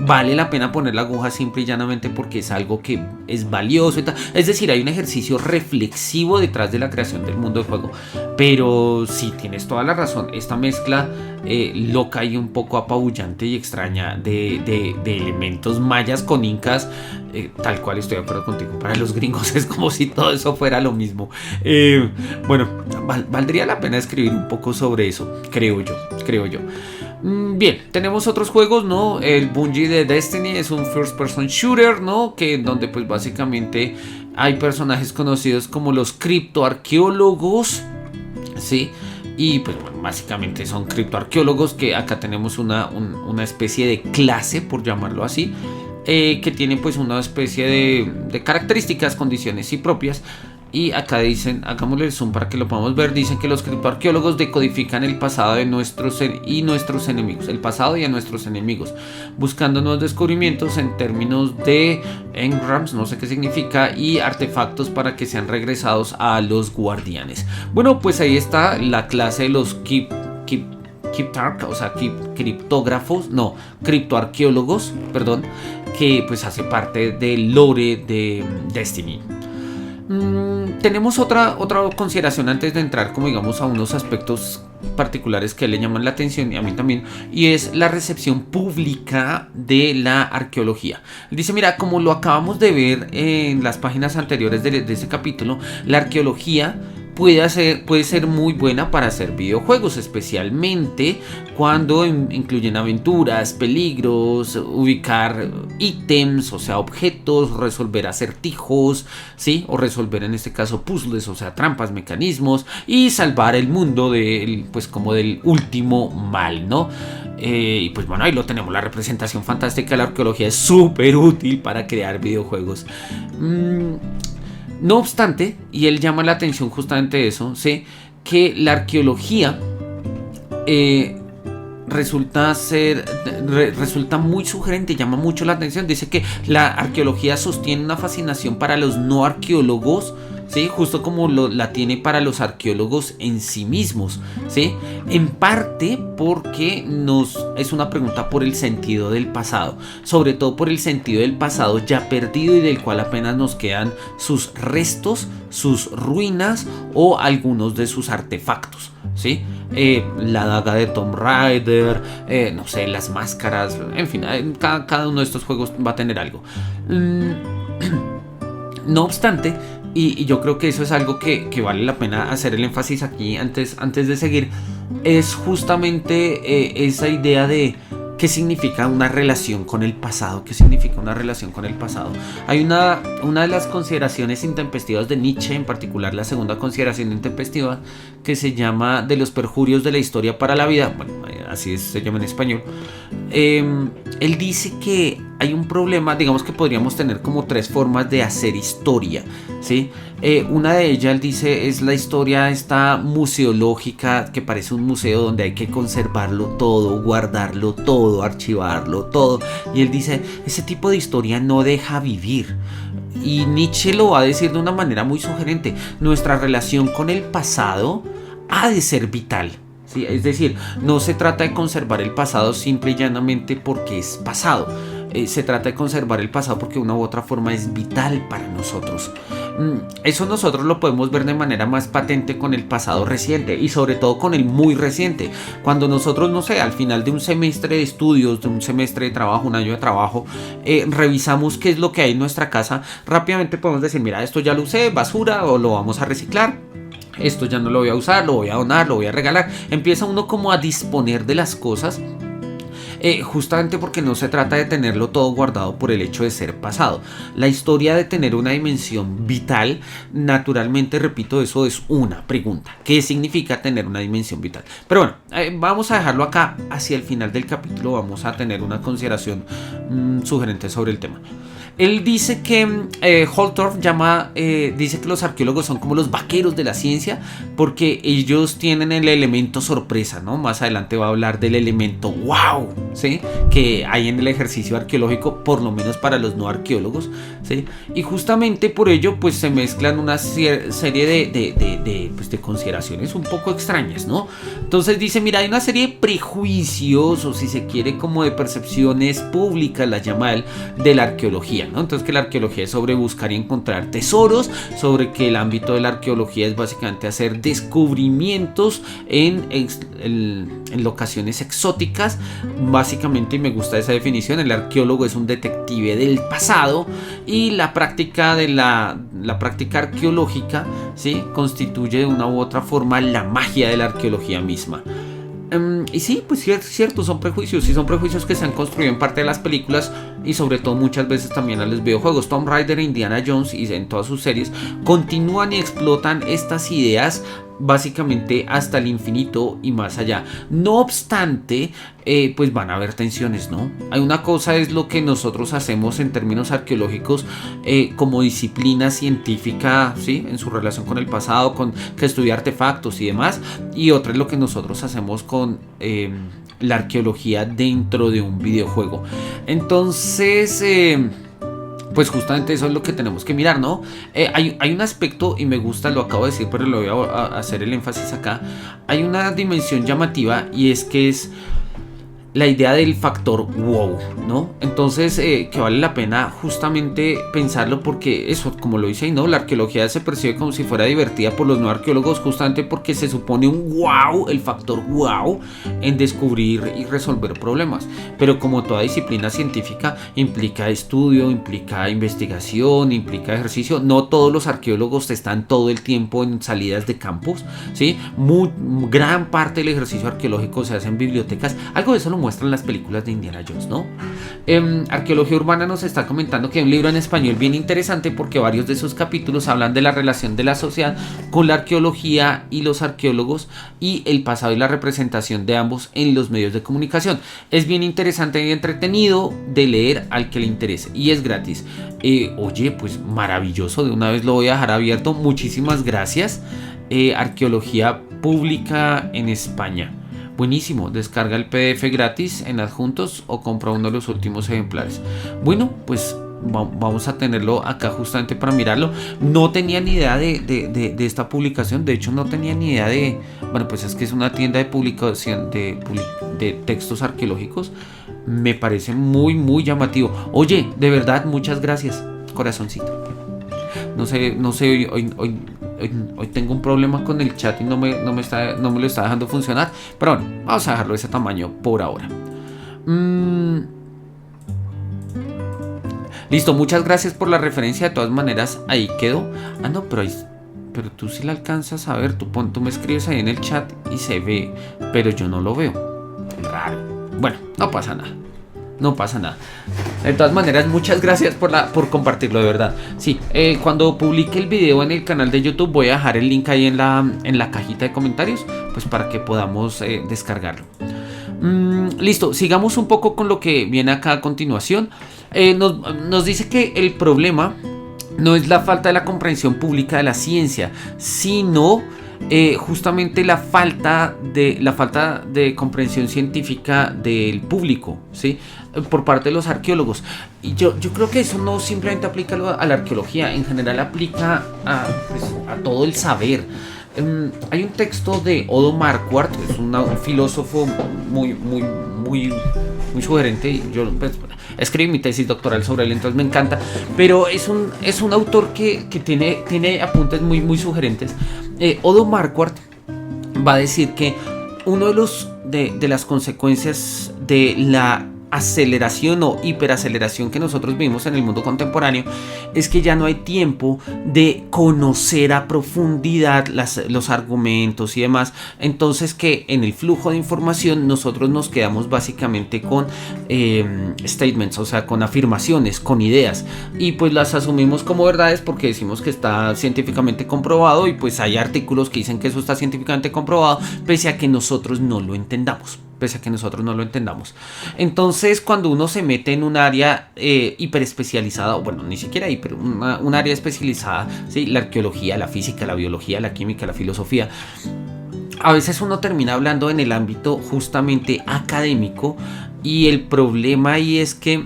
A: vale la pena poner la aguja simple y llanamente porque es algo que es valioso y tal. Es decir, hay un ejercicio reflexivo detrás de la creación del mundo del juego. Pero sí, tienes toda la razón. Esta mezcla loca y un poco apabullante y extraña de elementos mayas con incas, tal cual estoy de acuerdo contigo. Para los gringos es como si todo eso fuera lo mismo. Bueno, valdría la pena escribir un poco sobre eso, creo yo. Bien, tenemos otros juegos, ¿no? El Bungie de Destiny es un first person shooter, ¿no? Donde pues básicamente hay personajes conocidos como los criptoarqueólogos, ¿sí? Y pues bueno, básicamente son criptoarqueólogos, que acá tenemos una especie de clase, por llamarlo así, que tiene pues una especie de características, condiciones y propias. Y acá dicen, hagámosle el zoom para que lo podamos ver, dicen que los criptoarqueólogos decodifican el pasado de nuestros enemigos, el pasado y a nuestros enemigos, buscando nuevos descubrimientos en términos de engrams, no sé qué significa, y artefactos para que sean regresados a los guardianes. Bueno, pues ahí está la clase de los criptoarqueólogos, perdón, que pues hace parte del lore de Destiny. Tenemos otra consideración antes de entrar, como digamos, a unos aspectos particulares que le llaman la atención y a mí también, y es la recepción pública de la arqueología. Él dice, mira, como lo acabamos de ver en las páginas anteriores de este capítulo, la arqueología puede ser muy buena para hacer videojuegos, especialmente cuando incluyen aventuras, peligros, ubicar ítems, o sea, objetos, resolver acertijos, ¿sí? O resolver en este caso puzzles, o sea, trampas, mecanismos, y salvar el mundo pues como del último mal, ¿no? Y pues bueno, ahí lo tenemos, la representación fantástica de la arqueología es súper útil para crear videojuegos. No obstante, y él llama la atención justamente de eso, sé que la arqueología resulta muy sugerente, llama mucho la atención. Dice que la arqueología sostiene una fascinación para los no arqueólogos, ¿sí? Justo como la tiene para los arqueólogos en sí mismos, ¿sí? En parte porque es una pregunta por el sentido del pasado, sobre todo por el sentido del pasado ya perdido y del cual apenas nos quedan sus restos, sus ruinas o algunos de sus artefactos, ¿sí? La daga de Tomb Raider, no sé, las máscaras, en fin, cada uno de estos juegos va a tener algo. No obstante, y yo creo que eso es algo que vale la pena hacer el énfasis aquí antes de seguir, es justamente esa idea de qué significa una relación con el pasado. ¿Qué significa una relación con el pasado? Hay una de las consideraciones intempestivas de Nietzsche, en particular la segunda consideración intempestiva, que se llama de los perjurios de la historia para la vida. Bueno, así se llama en español. Él dice que hay un problema, digamos que podríamos tener como tres formas de hacer historia, ¿sí? Una de ellas, él dice, es la historia esta museológica, que parece un museo donde hay que conservarlo todo, guardarlo todo, archivarlo todo. Y él dice, ese tipo de historia no deja vivir. Y Nietzsche lo va a decir de una manera muy sugerente. Nuestra relación con el pasado ha de ser vital, ¿sí? Es decir, no se trata de conservar el pasado simple y llanamente porque es pasado. Se trata de conservar el pasado porque de una u otra forma es vital para nosotros. Eso nosotros lo podemos ver de manera más patente con el pasado reciente y sobre todo con el muy reciente. Cuando nosotros, no sé, al final de un semestre de estudios, de un semestre de trabajo, un año de trabajo, revisamos qué es lo que hay en nuestra casa, rápidamente podemos decir, mira, esto ya lo usé, basura, o lo vamos a reciclar. Esto ya no lo voy a usar, lo voy a donar, lo voy a regalar. Empieza uno como a disponer de las cosas, justamente porque no se trata de tenerlo todo guardado por el hecho de ser pasado. La historia de tener una dimensión vital, naturalmente, repito, eso es una pregunta. ¿Qué significa tener una dimensión vital? Pero bueno, vamos a dejarlo acá. Hacia el final del capítulo vamos a tener una consideración sugerente sobre el tema. Él dice que Holtorf dice que los arqueólogos son como los vaqueros de la ciencia porque ellos tienen el elemento sorpresa, ¿no? Más adelante va a hablar del elemento wow, ¿sí? Que hay en el ejercicio arqueológico, por lo menos para los no arqueólogos, ¿sí? Y justamente por ello pues se mezclan una serie de consideraciones un poco extrañas, ¿no? Entonces dice, mira, hay una serie de prejuicios, o si se quiere como de percepciones públicas, la llama él, de la arqueología, ¿no? Entonces que la arqueología es sobre buscar y encontrar tesoros, sobre que el ámbito de la arqueología es básicamente hacer descubrimientos en locaciones exóticas. Básicamente, y me gusta esa definición, el arqueólogo es un detective del pasado y la práctica práctica arqueológica, ¿sí? Constituye de una u otra forma la magia de la arqueología misma. Y sí, pues cierto, son prejuicios, y son prejuicios que se han construido en parte de las películas y sobre todo muchas veces también a los videojuegos. Tomb Raider e Indiana Jones y en todas sus series continúan y explotan estas ideas básicamente hasta el infinito y más allá. No obstante, pues van a haber tensiones, ¿no? Hay una cosa es lo que nosotros hacemos en términos arqueológicos como disciplina científica, ¿sí? En su relación con el pasado, con que estudia artefactos y demás, y otra es lo que nosotros hacemos con la arqueología dentro de un videojuego. Entonces pues justamente eso es lo que tenemos que mirar, ¿no? Hay un aspecto, y me gusta, lo acabo de decir, pero lo voy a hacer el énfasis acá. Hay una dimensión llamativa, y es que es la idea del factor wow, ¿no? Entonces, que vale la pena justamente pensarlo, porque eso, como lo dice ahí, ¿no? La arqueología se percibe como si fuera divertida por los no arqueólogos, justamente porque se supone un wow, el factor wow, en descubrir y resolver problemas. Pero como toda disciplina científica, implica estudio, implica investigación, implica ejercicio. No todos los arqueólogos están todo el tiempo en salidas de campos, ¿sí? Gran parte del ejercicio arqueológico se hace en bibliotecas. Algo de eso lo muestran las películas de Indiana Jones, ¿no? Arqueología Urbana nos está comentando que hay un libro en español bien interesante porque varios de sus capítulos hablan de la relación de la sociedad con la arqueología y los arqueólogos y el pasado y la representación de ambos en los medios de comunicación. Es bien interesante y entretenido de leer al que le interese y es gratis. Oye, pues maravilloso, de una vez lo voy a dejar abierto. Muchísimas gracias. Arqueología Pública en España. Buenísimo, descarga el PDF gratis en adjuntos o compra uno de los últimos ejemplares. Bueno, pues vamos a tenerlo acá justamente para mirarlo. No tenía ni idea de esta publicación. De hecho, no tenía ni idea de... Bueno, pues es que es una tienda de publicación de textos arqueológicos. Me parece muy, muy llamativo. Oye, de verdad, muchas gracias, corazoncito. No sé, hoy tengo un problema con el chat y no me lo está dejando funcionar. Pero bueno, vamos a dejarlo de ese tamaño por ahora. Listo, muchas gracias por la referencia. De todas maneras, ahí quedó. Ah, no, pero tú sí la alcanzas a ver. Tú me escribes ahí en el chat y se ve, pero yo no lo veo. Raro. Bueno, no pasa nada. No pasa nada. De todas maneras, muchas gracias por compartirlo, de verdad. Sí, cuando publique el video en el canal de YouTube voy a dejar el link ahí en la cajita de comentarios, pues para que podamos descargarlo. Listo, sigamos un poco con lo que viene acá a continuación. Nos dice que el problema no es la falta de la comprensión pública de la ciencia, sino justamente la falta de comprensión científica del público, ¿sí? Por parte de los arqueólogos. Y yo creo que eso no simplemente aplica a la arqueología, en general aplica a todo el saber. Hay un texto de Odo Marquardt, es un filósofo muy sugerente. Yo escribí mi tesis doctoral sobre él, entonces me encanta. Pero es un autor que tiene apuntes muy sugerentes. Odo Marquardt va a decir que uno de las consecuencias de la aceleración o hiperaceleración que nosotros vimos en el mundo contemporáneo es que ya no hay tiempo de conocer a profundidad los argumentos y demás. Entonces que en el flujo de información nosotros nos quedamos básicamente con statements, o sea, con afirmaciones, con ideas, y pues las asumimos como verdades porque decimos que está científicamente comprobado, y pues hay artículos que dicen que eso está científicamente comprobado pese a que nosotros no lo entendamos. pese a que nosotros no lo entendamos. Entonces, cuando uno se mete en un área hiperespecializada, bueno, ni siquiera hiper, un área especializada, ¿sí? La arqueología, la física, la biología, la química, la filosofía, a veces uno termina hablando en el ámbito justamente académico, y el problema ahí es que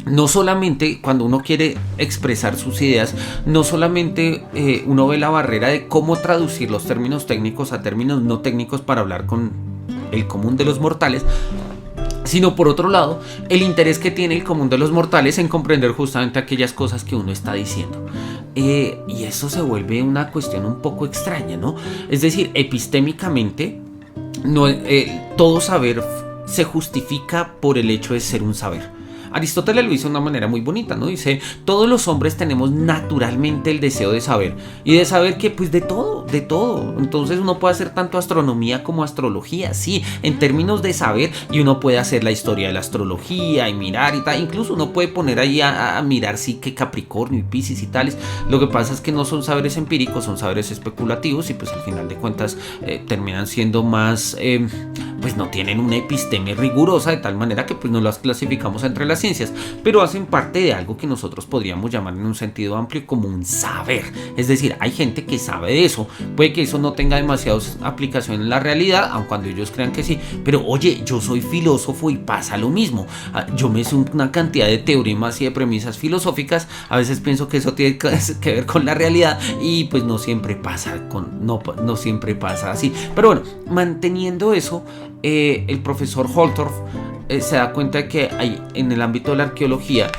A: no solamente cuando uno quiere expresar sus ideas, no solamente uno ve la barrera de cómo traducir los términos técnicos a términos no técnicos para hablar con el común de los mortales, sino por otro lado, el interés que tiene el común de los mortales en comprender justamente aquellas cosas que uno está diciendo. Y eso se vuelve una cuestión un poco extraña, ¿no? Es decir, epistémicamente, no, todo saber se justifica por el hecho de ser un saber. Aristóteles lo hizo de una manera muy bonita, ¿no? Dice, todos los hombres tenemos naturalmente el deseo de saber. Y de saber que, pues, de todo, de todo. Entonces uno puede hacer tanto astronomía como astrología, sí, en términos de saber. Y uno puede hacer la historia de la astrología y mirar y tal. Incluso uno puede poner ahí a mirar, sí, que Capricornio y Piscis y tales. Lo que pasa es que no son saberes empíricos, son saberes especulativos. Y pues al final de cuentas terminan siendo más... pues no tienen una episteme rigurosa, de tal manera que pues no las clasificamos entre las ciencias, pero hacen parte de algo que nosotros podríamos llamar en un sentido amplio como un saber. Es decir, hay gente que sabe de eso, puede que eso no tenga demasiadas aplicación en la realidad, aun cuando ellos crean que sí, pero oye, yo soy filósofo y pasa lo mismo. Yo me sé una cantidad de teoremas y de premisas filosóficas, a veces pienso que eso tiene que ver con la realidad y pues no siempre pasa, no siempre pasa así. Pero bueno, manteniendo eso, el profesor Holtorf se da cuenta de que hay en el ámbito de la arqueología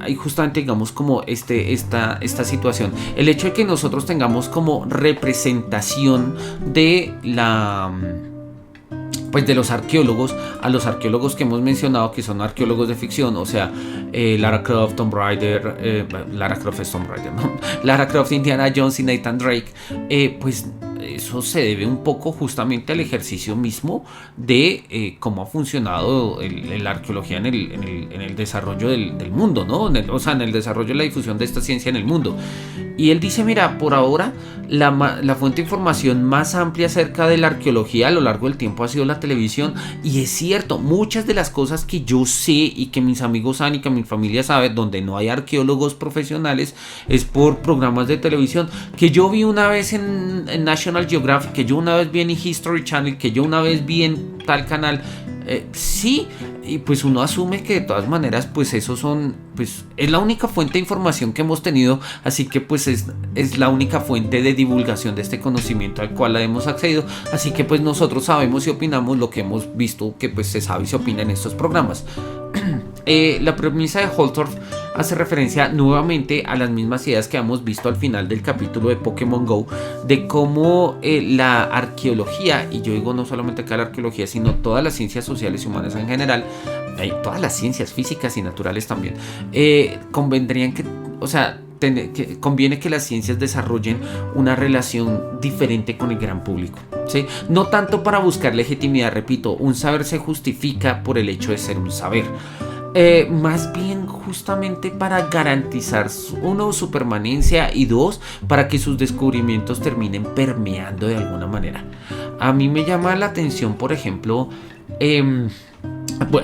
A: hay justamente, digamos, como esta situación, el hecho de que nosotros tengamos como representación de la... pues de los arqueólogos, a los arqueólogos que hemos mencionado que son arqueólogos de ficción, o sea, Lara Croft, Tomb Raider, Lara Croft es Tomb Raider, ¿no? Lara Croft, Indiana Jones y Nathan Drake, pues eso se debe un poco justamente al ejercicio mismo de cómo ha funcionado la arqueología en el desarrollo del mundo, ¿no? O sea, en el desarrollo de la difusión de esta ciencia en el mundo. Y él dice, mira, por ahora la fuente de información más amplia acerca de la arqueología a lo largo del tiempo ha sido la televisión. Y es cierto, muchas de las cosas que yo sé y que mis amigos saben y que mi familia sabe, donde no hay arqueólogos profesionales, es por programas de televisión que yo vi una vez en National Geographic, que yo una vez vi en History Channel, que yo una vez vi en tal canal. Sí, y pues uno asume que de todas maneras pues esos son, pues es la única fuente de información que hemos tenido, así que pues es la única fuente de divulgación de este conocimiento al cual hemos accedido, así que pues nosotros sabemos y opinamos lo que hemos visto que pues se sabe y se opina en estos programas. La premisa de Holtorf hace referencia nuevamente a las mismas ideas que hemos visto al final del capítulo de Pokémon Go, de cómo la arqueología, y yo digo no solamente acá la arqueología, sino todas las ciencias sociales y humanas en general, todas las ciencias físicas y naturales también, convendrían que, o sea, conviene que las ciencias desarrollen una relación diferente con el gran público, ¿sí? No tanto para buscar legitimidad, repito, un saber se justifica por el hecho de ser un saber. Más bien justamente para garantizar, uno, su permanencia, y dos, para que sus descubrimientos terminen permeando de alguna manera. A mí me llama la atención, por ejemplo,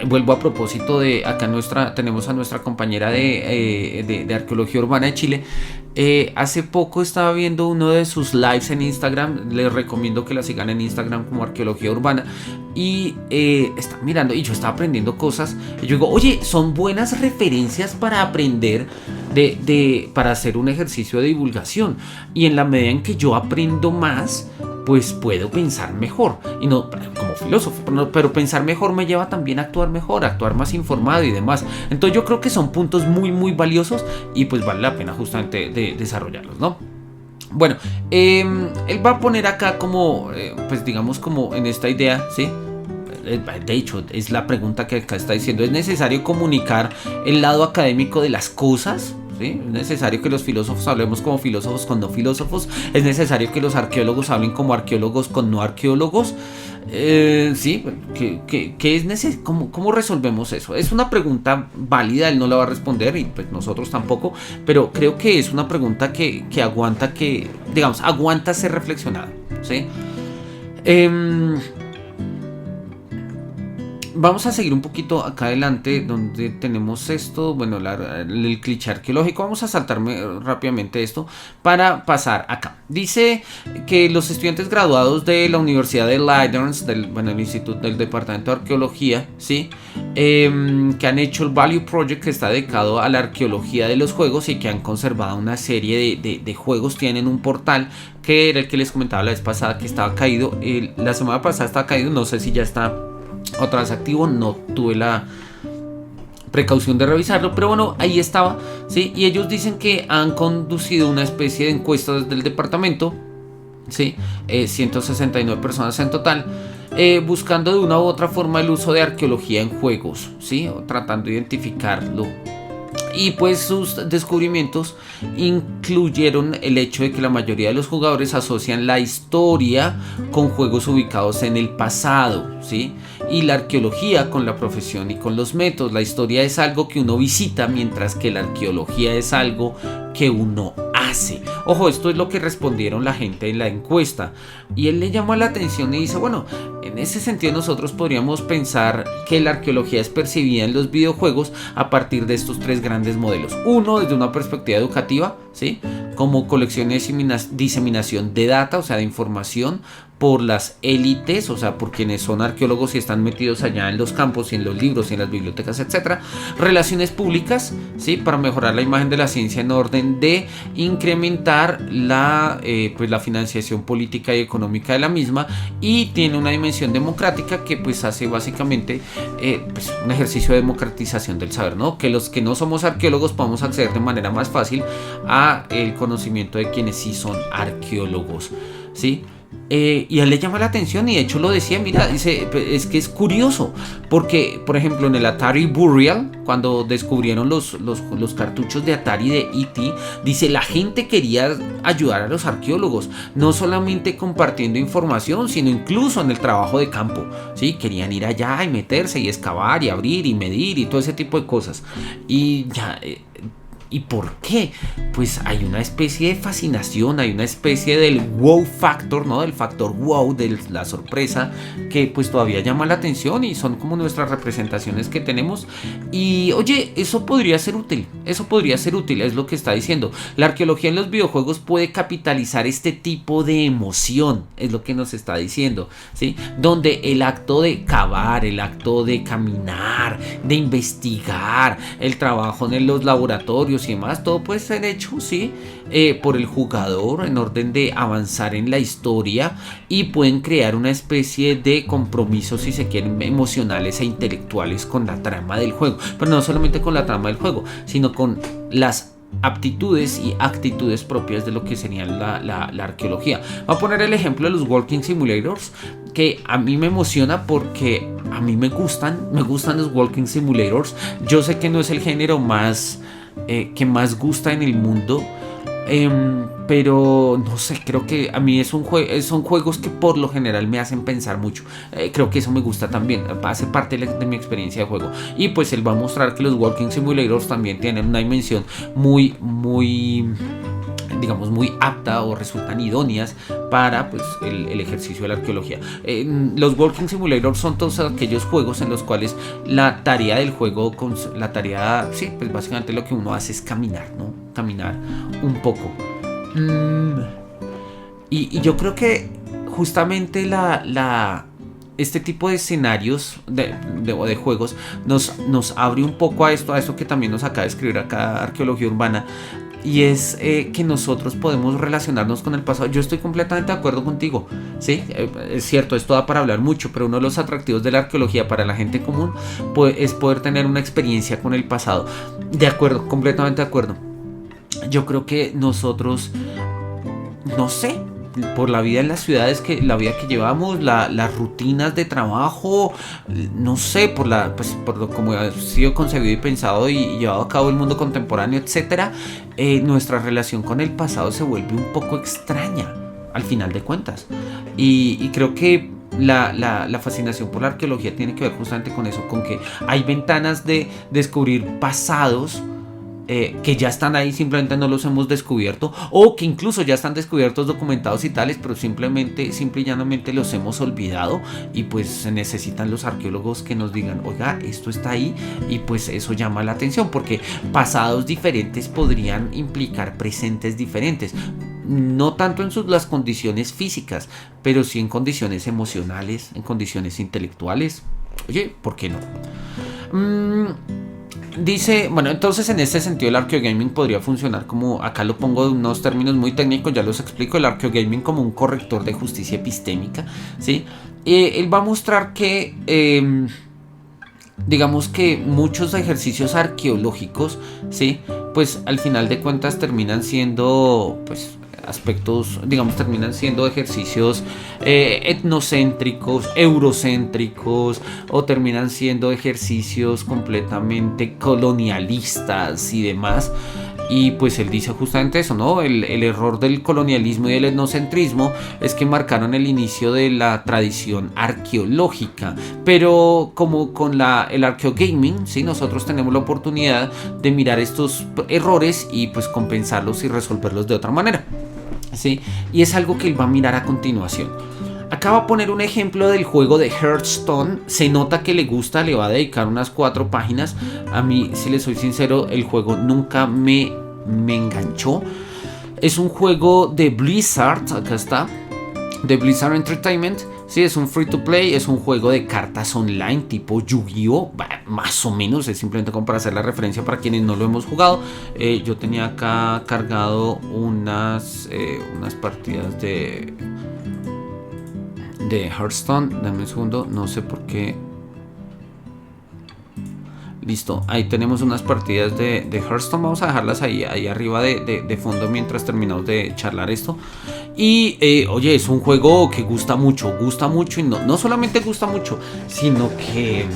A: vuelvo a propósito de acá tenemos a nuestra compañera de arqueología urbana de Chile. Hace poco estaba viendo uno de sus lives en Instagram. Les recomiendo que la sigan en Instagram como Arqueología Urbana. Y está mirando y yo estaba aprendiendo cosas. Y yo digo, oye, son buenas referencias para aprender, para hacer un ejercicio de divulgación. Y en la medida en que yo aprendo más, pues puedo pensar mejor. Y no como filósofo, pero pensar mejor me lleva también a actuar mejor, a actuar más informado y demás. Entonces yo creo que son puntos muy muy valiosos y pues vale la pena justamente de desarrollarlos, ¿no? Bueno, él va a poner acá como, pues digamos como en esta idea, ¿sí? De hecho, es la pregunta que acá está diciendo. ¿Es necesario comunicar el lado académico de las cosas? ¿Sí? Es necesario que los filósofos hablemos como filósofos con no filósofos. Es necesario que los arqueólogos hablen como arqueólogos con no arqueólogos. Sí, ¿qué es ¿Cómo resolvemos eso? Es una pregunta válida, él no la va a responder y pues nosotros tampoco, pero creo que es una pregunta que aguanta ser reflexionada, ¿sí? Vamos a seguir un poquito acá adelante donde tenemos esto, bueno, el cliché arqueológico. Vamos a saltarme rápidamente esto para pasar acá. Dice que los estudiantes graduados de la Universidad de Leiden, el instituto del departamento de arqueología, ¿sí? Que han hecho el Value Project, que está dedicado a la arqueología de los juegos y que han conservado una serie de juegos. Tienen un portal que era el que les comentaba la vez pasada que estaba caído. La semana pasada estaba caído, no sé si ya está otra vez activo, no tuve la precaución de revisarlo, pero bueno, ahí estaba, ¿sí? Y ellos dicen que han conducido una especie de encuesta desde el departamento, ¿sí? 169 personas en total, buscando de una u otra forma el uso de arqueología en juegos, ¿sí? O tratando de identificarlo. Y pues sus descubrimientos incluyeron el hecho de que la mayoría de los jugadores asocian la historia con juegos ubicados en el pasado, ¿sí? Y la arqueología con la profesión y con los métodos. La historia es algo que uno visita, mientras que la arqueología es algo que uno hace. Ojo, esto es lo que respondieron la gente en la encuesta. Y él le llamó la atención y dice, bueno, en ese sentido nosotros podríamos pensar que la arqueología es percibida en los videojuegos a partir de estos tres grandes modelos. Uno, desde una perspectiva educativa, ¿sí? Como colección y diseminación de data, o sea, de información por las élites, o sea, por quienes son arqueólogos y están metidos allá en los campos y en los libros y en las bibliotecas, etcétera. Relaciones públicas, ¿sí? Para mejorar la imagen de la ciencia en orden de incrementar la financiación política y económica de la misma, y tiene una dimensión democrática que pues hace básicamente un ejercicio de democratización del saber, ¿no? Que los que no somos arqueólogos podamos acceder de manera más fácil a el conocimiento de quienes sí son arqueólogos, ¿sí? Y a él le llama la atención, y de hecho lo decía, mira, dice, es que es curioso, porque por ejemplo en el Atari Burial, cuando descubrieron los cartuchos de Atari de E.T., dice, la gente quería ayudar a los arqueólogos, no solamente compartiendo información, sino incluso en el trabajo de campo, ¿sí? Querían ir allá y meterse y excavar y abrir y medir y todo ese tipo de cosas. Y ya... ¿Y por qué? Pues hay una especie de fascinación, hay una especie del wow factor, ¿no? Del factor wow, de la sorpresa, que pues todavía llama la atención, y son como nuestras representaciones que tenemos. Y oye, eso podría ser útil, es lo que está diciendo. La arqueología en los videojuegos puede capitalizar este tipo de emoción, es lo que nos está diciendo, ¿sí? Donde el acto de cavar, el acto de caminar, de investigar, el trabajo en los laboratorios y demás, todo puede ser hecho, sí, por el jugador en orden de avanzar en la historia, y pueden crear una especie de compromisos, si se quieren, emocionales e intelectuales con la trama del juego, pero no solamente con la trama del juego, sino con las aptitudes y actitudes propias de lo que sería la arqueología. Voy a poner el ejemplo de los Walking Simulators, que a mí me emociona porque a mí me gustan los Walking Simulators. Yo sé que no es el género más que más gusta en el mundo, pero no sé, creo que a mí son juegos que por lo general me hacen pensar mucho. Creo que eso me gusta también, hace parte de mi experiencia de juego. Y pues él va a mostrar que los Walking Simulators también tienen una dimensión muy digamos muy apta, o resultan idóneas para pues el ejercicio de la arqueología. Los Walking Simulators son todos aquellos juegos en los cuales la tarea del juego, sí, pues básicamente lo que uno hace es caminar, ¿no? Caminar un poco. Y yo creo que justamente este tipo de escenarios de juegos nos abre un poco a esto que también nos acaba de escribir acá Arqueología Urbana, y es que nosotros podemos relacionarnos con el pasado. Yo estoy completamente de acuerdo contigo, ¿sí? Es cierto, esto da para hablar mucho, pero uno de los atractivos de la arqueología para la gente común es poder tener una experiencia con el pasado. De acuerdo, completamente de acuerdo. Yo creo que nosotros, no sé, por la vida en las ciudades, la vida que llevamos, las rutinas de trabajo, no sé, por lo como ha sido concebido y pensado y llevado a cabo el mundo contemporáneo, etcétera, nuestra relación con el pasado se vuelve un poco extraña al final de cuentas, y creo que la fascinación por la arqueología tiene que ver justamente con eso, con que hay ventanas de descubrir pasados que ya están ahí, simplemente no los hemos descubierto, o que incluso ya están descubiertos, documentados y tales, pero simple y llanamente los hemos olvidado, y pues se necesitan los arqueólogos que nos digan, oiga, esto está ahí, y pues eso llama la atención, porque pasados diferentes podrían implicar presentes diferentes, no tanto en las condiciones físicas, pero sí en condiciones emocionales, en condiciones intelectuales. Oye, ¿por qué no? Dice, bueno, entonces en este sentido el arqueogaming podría funcionar como, acá lo pongo en unos términos muy técnicos, ya los explico, el arqueogaming como un corrector de justicia epistémica, ¿sí? Él va a mostrar que, digamos que muchos ejercicios arqueológicos, ¿sí? Pues al final de cuentas terminan siendo, pues, aspectos, digamos, terminan siendo ejercicios etnocéntricos, eurocéntricos, o terminan siendo ejercicios completamente colonialistas y demás. Y pues él dice justamente eso, ¿no? El error del colonialismo y del etnocentrismo es que marcaron el inicio de la tradición arqueológica. Pero como con el arqueogaming, ¿sí? Nosotros tenemos la oportunidad de mirar estos errores y pues compensarlos y resolverlos de otra manera, ¿sí? Y es algo que él va a mirar a continuación. Acá va a poner un ejemplo del juego de Hearthstone. Se nota que le gusta, le va a dedicar unas 4 páginas. A mí, si les soy sincero, el juego nunca me enganchó. Es un juego de Blizzard, acá está, de Blizzard Entertainment. Sí, es un free to play, es un juego de cartas online tipo Yu-Gi-Oh! Más o menos, es simplemente como para hacer la referencia para quienes no lo hemos jugado. Yo tenía acá cargado unas partidas de Hearthstone. Dame un segundo, no sé por qué. Listo, ahí tenemos unas partidas de Hearthstone. Vamos a dejarlas ahí arriba de fondo mientras terminamos de charlar esto. Y oye, es un juego que gusta mucho y no solamente gusta mucho, sino que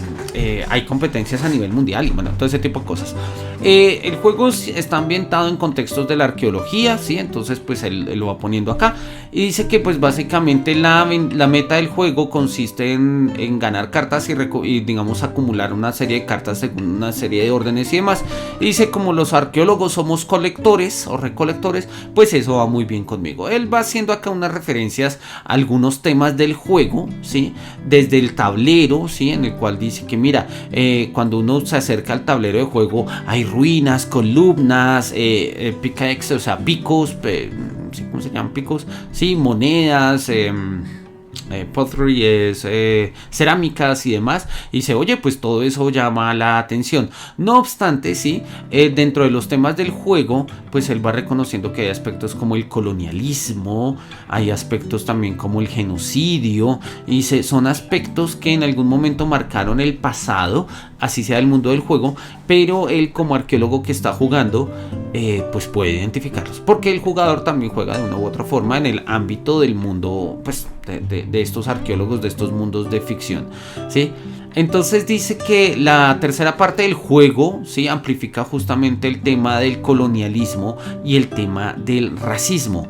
A: hay competencias a nivel mundial y bueno, todo ese tipo de cosas. El juego está ambientado en contextos de la arqueología, ¿sí? Entonces pues él lo va poniendo acá y dice que pues básicamente la meta del juego consiste en ganar cartas y digamos acumular una serie de cartas según una serie de órdenes y demás. Y dice, como los arqueólogos somos colectores o recolectores, pues eso va muy bien conmigo. Él va haciendo acá unas referencias a algunos temas del juego, ¿sí? Desde el tablero, ¿sí? En el cual dice que mira, cuando uno se acerca al tablero de juego hay ruinas, columnas, pickaxe, o sea, picos, ¿sí? ¿Cómo se llaman? Picos, sí, monedas, pottery, cerámicas y demás. Y dice, oye, pues todo eso llama la atención. No obstante, sí, dentro de los temas del juego, pues él va reconociendo que hay aspectos como el colonialismo, hay aspectos también como el genocidio, y dice, son aspectos que en algún momento marcaron el pasado, así sea el mundo del juego, pero él como arqueólogo que está jugando, pues puede identificarlos, porque el jugador también juega de una u otra forma en el ámbito del mundo, pues de estos arqueólogos, de estos mundos de ficción, ¿sí? Entonces dice que la tercera parte del juego, ¿sí? Amplifica justamente el tema del colonialismo y el tema del racismo.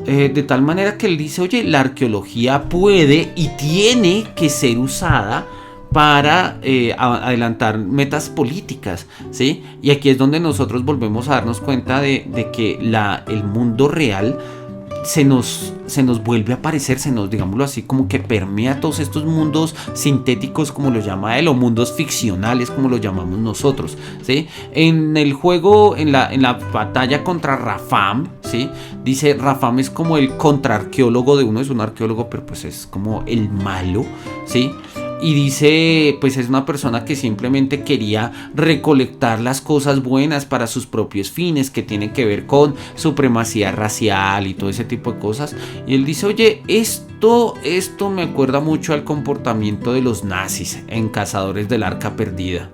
A: De tal manera que él dice, oye, la arqueología puede y tiene que ser usada para adelantar metas políticas, ¿sí? Y aquí es donde nosotros volvemos a darnos cuenta de que el mundo real se nos vuelve a aparecer, digámoslo así, como que permea todos estos mundos sintéticos, como lo llama él, o mundos ficcionales, como lo llamamos nosotros, ¿sí? En el juego, en la batalla contra Rafam, ¿sí? Dice, Rafam es como el contraarqueólogo de uno, es un arqueólogo, pero pues es como el malo, ¿sí? Y dice, pues es una persona que simplemente quería recolectar las cosas buenas para sus propios fines, que tienen que ver con supremacía racial y todo ese tipo de cosas. Y él dice, oye, esto me acuerda mucho al comportamiento de los nazis en Cazadores del Arca Perdida.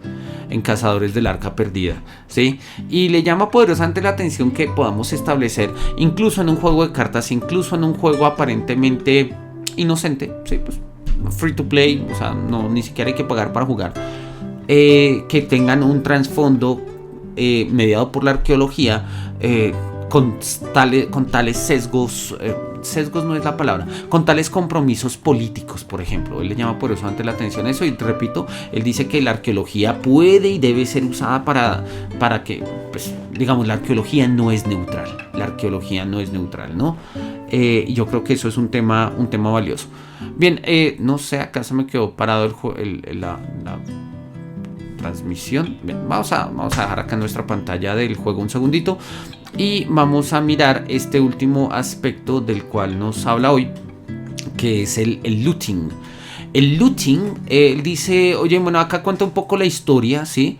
A: ¿Sí? Y le llama poderosamente la atención que podamos establecer, incluso en un juego de cartas, incluso en un juego aparentemente inocente, ¿sí? Pues free to play, o sea, ni siquiera hay que pagar para jugar, que tengan un trasfondo mediado por la arqueología, con tales sesgos sesgos no es la palabra, con tales compromisos políticos, por ejemplo. Él le llama por eso ante la atención eso, y repito, él dice que la arqueología puede y debe ser usada para que, pues, digamos, la arqueología no es neutral. La arqueología no es neutral, ¿no? Yo creo que eso es un tema valioso. Bien, no sé, acá se me quedó parado la transmisión. Bien, vamos a dejar acá nuestra pantalla del juego un segundito y vamos a mirar este último aspecto del cual nos habla hoy, que es el looting. El looting, dice, oye, bueno, acá cuenta un poco la historia, ¿sí?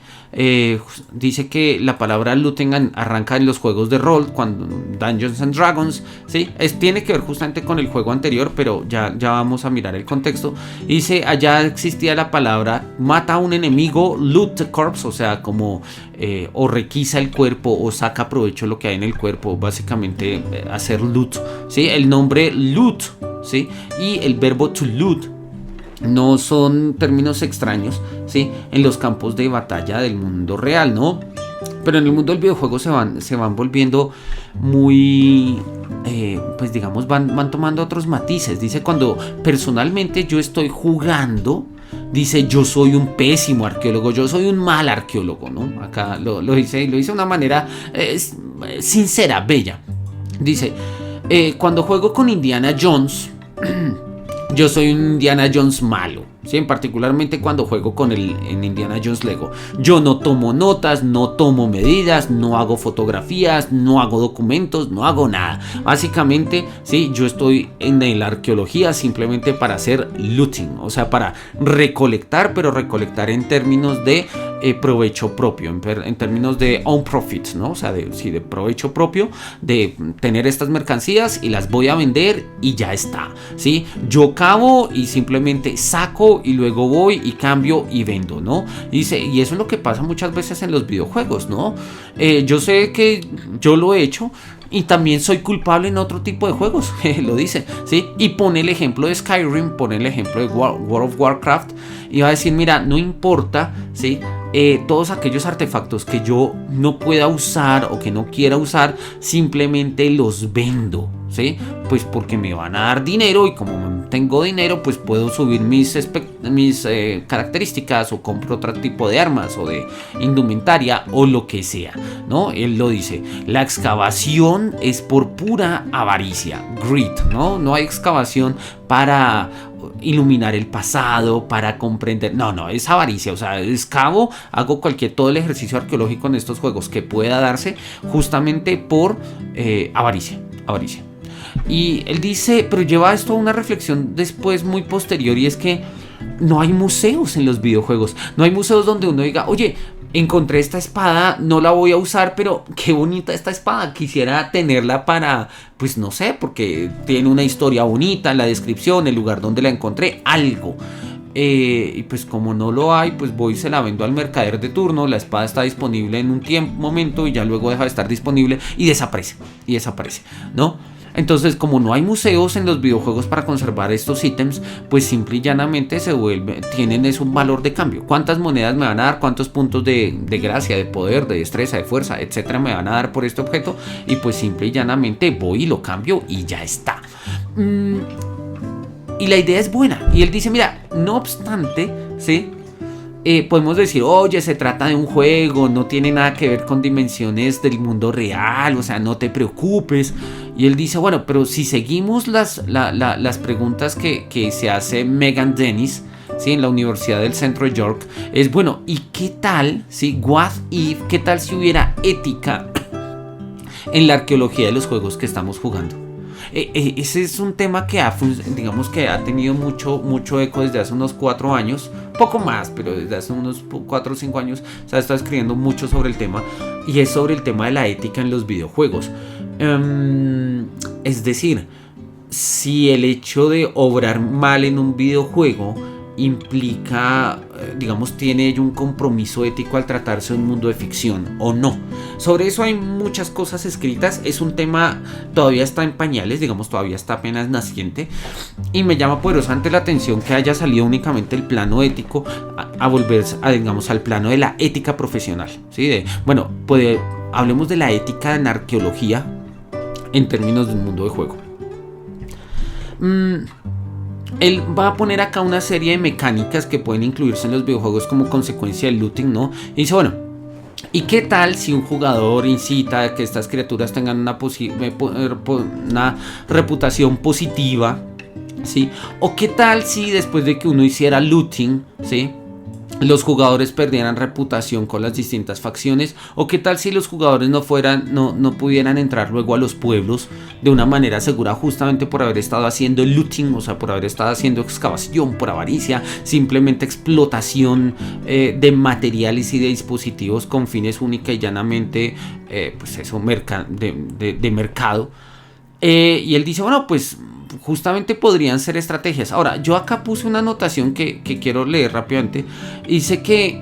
A: Dice que la palabra looting arranca en los juegos de rol, cuando Dungeons and Dragons, ¿sí? Tiene que ver justamente con el juego anterior, pero ya vamos a mirar el contexto. Dice, allá existía la palabra mata a un enemigo, loot the corpse, o sea, como o requisa el cuerpo o saca provecho de lo que hay en el cuerpo, básicamente hacer loot, ¿sí? El nombre loot, ¿sí? Y el verbo to loot no son términos extraños, ¿sí? En los campos de batalla del mundo real, ¿no? Pero en el mundo del videojuego se van volviendo muy, pues digamos, van tomando otros matices. Dice, cuando personalmente yo estoy jugando, dice, yo soy un pésimo arqueólogo, yo soy un mal arqueólogo, ¿no? Acá lo dice de una manera sincera, bella. Dice, cuando juego con Indiana Jones, yo soy un Indiana Jones malo, ¿sí? Particularmente cuando juego en Indiana Jones Lego. Yo no tomo notas, no tomo medidas, no hago fotografías, no hago documentos, no hago nada. Básicamente, ¿sí? Yo estoy en la arqueología simplemente para hacer looting, o sea, para recolectar, pero recolectar en términos de provecho propio, en términos de own profit, ¿no? O sea, de provecho propio, de tener estas mercancías y las voy a vender y ya está, ¿sí? Yo cavo y simplemente saco y luego voy y cambio y vendo, ¿no? Dice, y eso es lo que pasa muchas veces en los videojuegos, ¿no? Yo sé que yo lo he hecho y también soy culpable en otro tipo de juegos, lo dice, ¿sí? Y pone el ejemplo de Skyrim, pone el ejemplo de World of Warcraft y va a decir, mira, no importa, ¿sí? Todos aquellos artefactos que yo no pueda usar o que no quiera usar, simplemente los vendo, ¿sí? Pues porque me van a dar dinero y como tengo dinero, pues puedo subir mis características o compro otro tipo de armas o de indumentaria o lo que sea, ¿no? Él lo dice, la excavación es por pura avaricia, greed, ¿no? No hay excavación para iluminar el pasado, para comprender, no, es avaricia, o sea, excavo, hago todo el ejercicio arqueológico en estos juegos que pueda darse justamente por avaricia. Y él dice, pero lleva esto a una reflexión después muy posterior, y es que no hay museos en los videojuegos, no hay museos donde uno diga, oye, encontré esta espada, no la voy a usar, pero qué bonita esta espada, quisiera tenerla para, pues no sé, porque tiene una historia bonita, la descripción, el lugar donde la encontré, algo. Y pues como no lo hay, pues voy y se la vendo al mercader de turno, la espada está disponible en un momento y ya luego deja de estar disponible y desaparece, ¿no? Entonces, como no hay museos en los videojuegos para conservar estos ítems, pues simple y llanamente tienen un valor de cambio. ¿Cuántas monedas me van a dar? ¿Cuántos puntos de gracia, de poder, de destreza, de fuerza, etcétera me van a dar por este objeto? Y pues simple y llanamente voy y lo cambio y ya está. Y la idea es buena. Y él dice, mira, no obstante, ¿sí? Podemos decir, oye, se trata de un juego, no tiene nada que ver con dimensiones del mundo real, o sea, no te preocupes. Y él dice, bueno, pero si seguimos las preguntas que se hace Megan Dennis, ¿sí? En la Universidad del Centro de York, es bueno, ¿y qué tal, ¿sí? What if, qué tal si hubiera ética en la arqueología de los juegos que estamos jugando? Ese es un tema que ha tenido mucho eco desde hace unos 4 años, poco más, pero desde hace unos 4 o 5 años se ha estado escribiendo mucho sobre el tema, y es sobre el tema de la ética en los videojuegos. Es decir, si el hecho de obrar mal en un videojuego implica, tiene ello un compromiso ético al tratarse de un mundo de ficción o no. Sobre eso hay muchas cosas escritas, es un tema, todavía está en pañales, todavía está apenas naciente, y me llama poderosamente la atención que haya salido únicamente el plano ético a volverse al plano de la ética profesional, ¿sí? Hablemos de la ética en arqueología en términos del mundo de juego. mm, él va a poner acá una serie de mecánicas que pueden incluirse en los videojuegos como consecuencia del looting, ¿no? Y dice, bueno, ¿y qué tal si un jugador incita a que estas criaturas tengan una reputación positiva? ¿Sí? ¿O qué tal si después de que uno hiciera looting, ¿sí?, los jugadores perdieran reputación con las distintas facciones? ¿O qué tal si los jugadores no pudieran entrar luego a los pueblos de una manera segura, justamente por haber estado haciendo looting, o sea, por haber estado haciendo excavación, por avaricia, simplemente explotación de materiales y de dispositivos con fines única y llanamente pues eso, de mercado? Y él dice, bueno, pues justamente podrían ser estrategias. Ahora, yo acá puse una anotación que quiero leer rápidamente. Dice que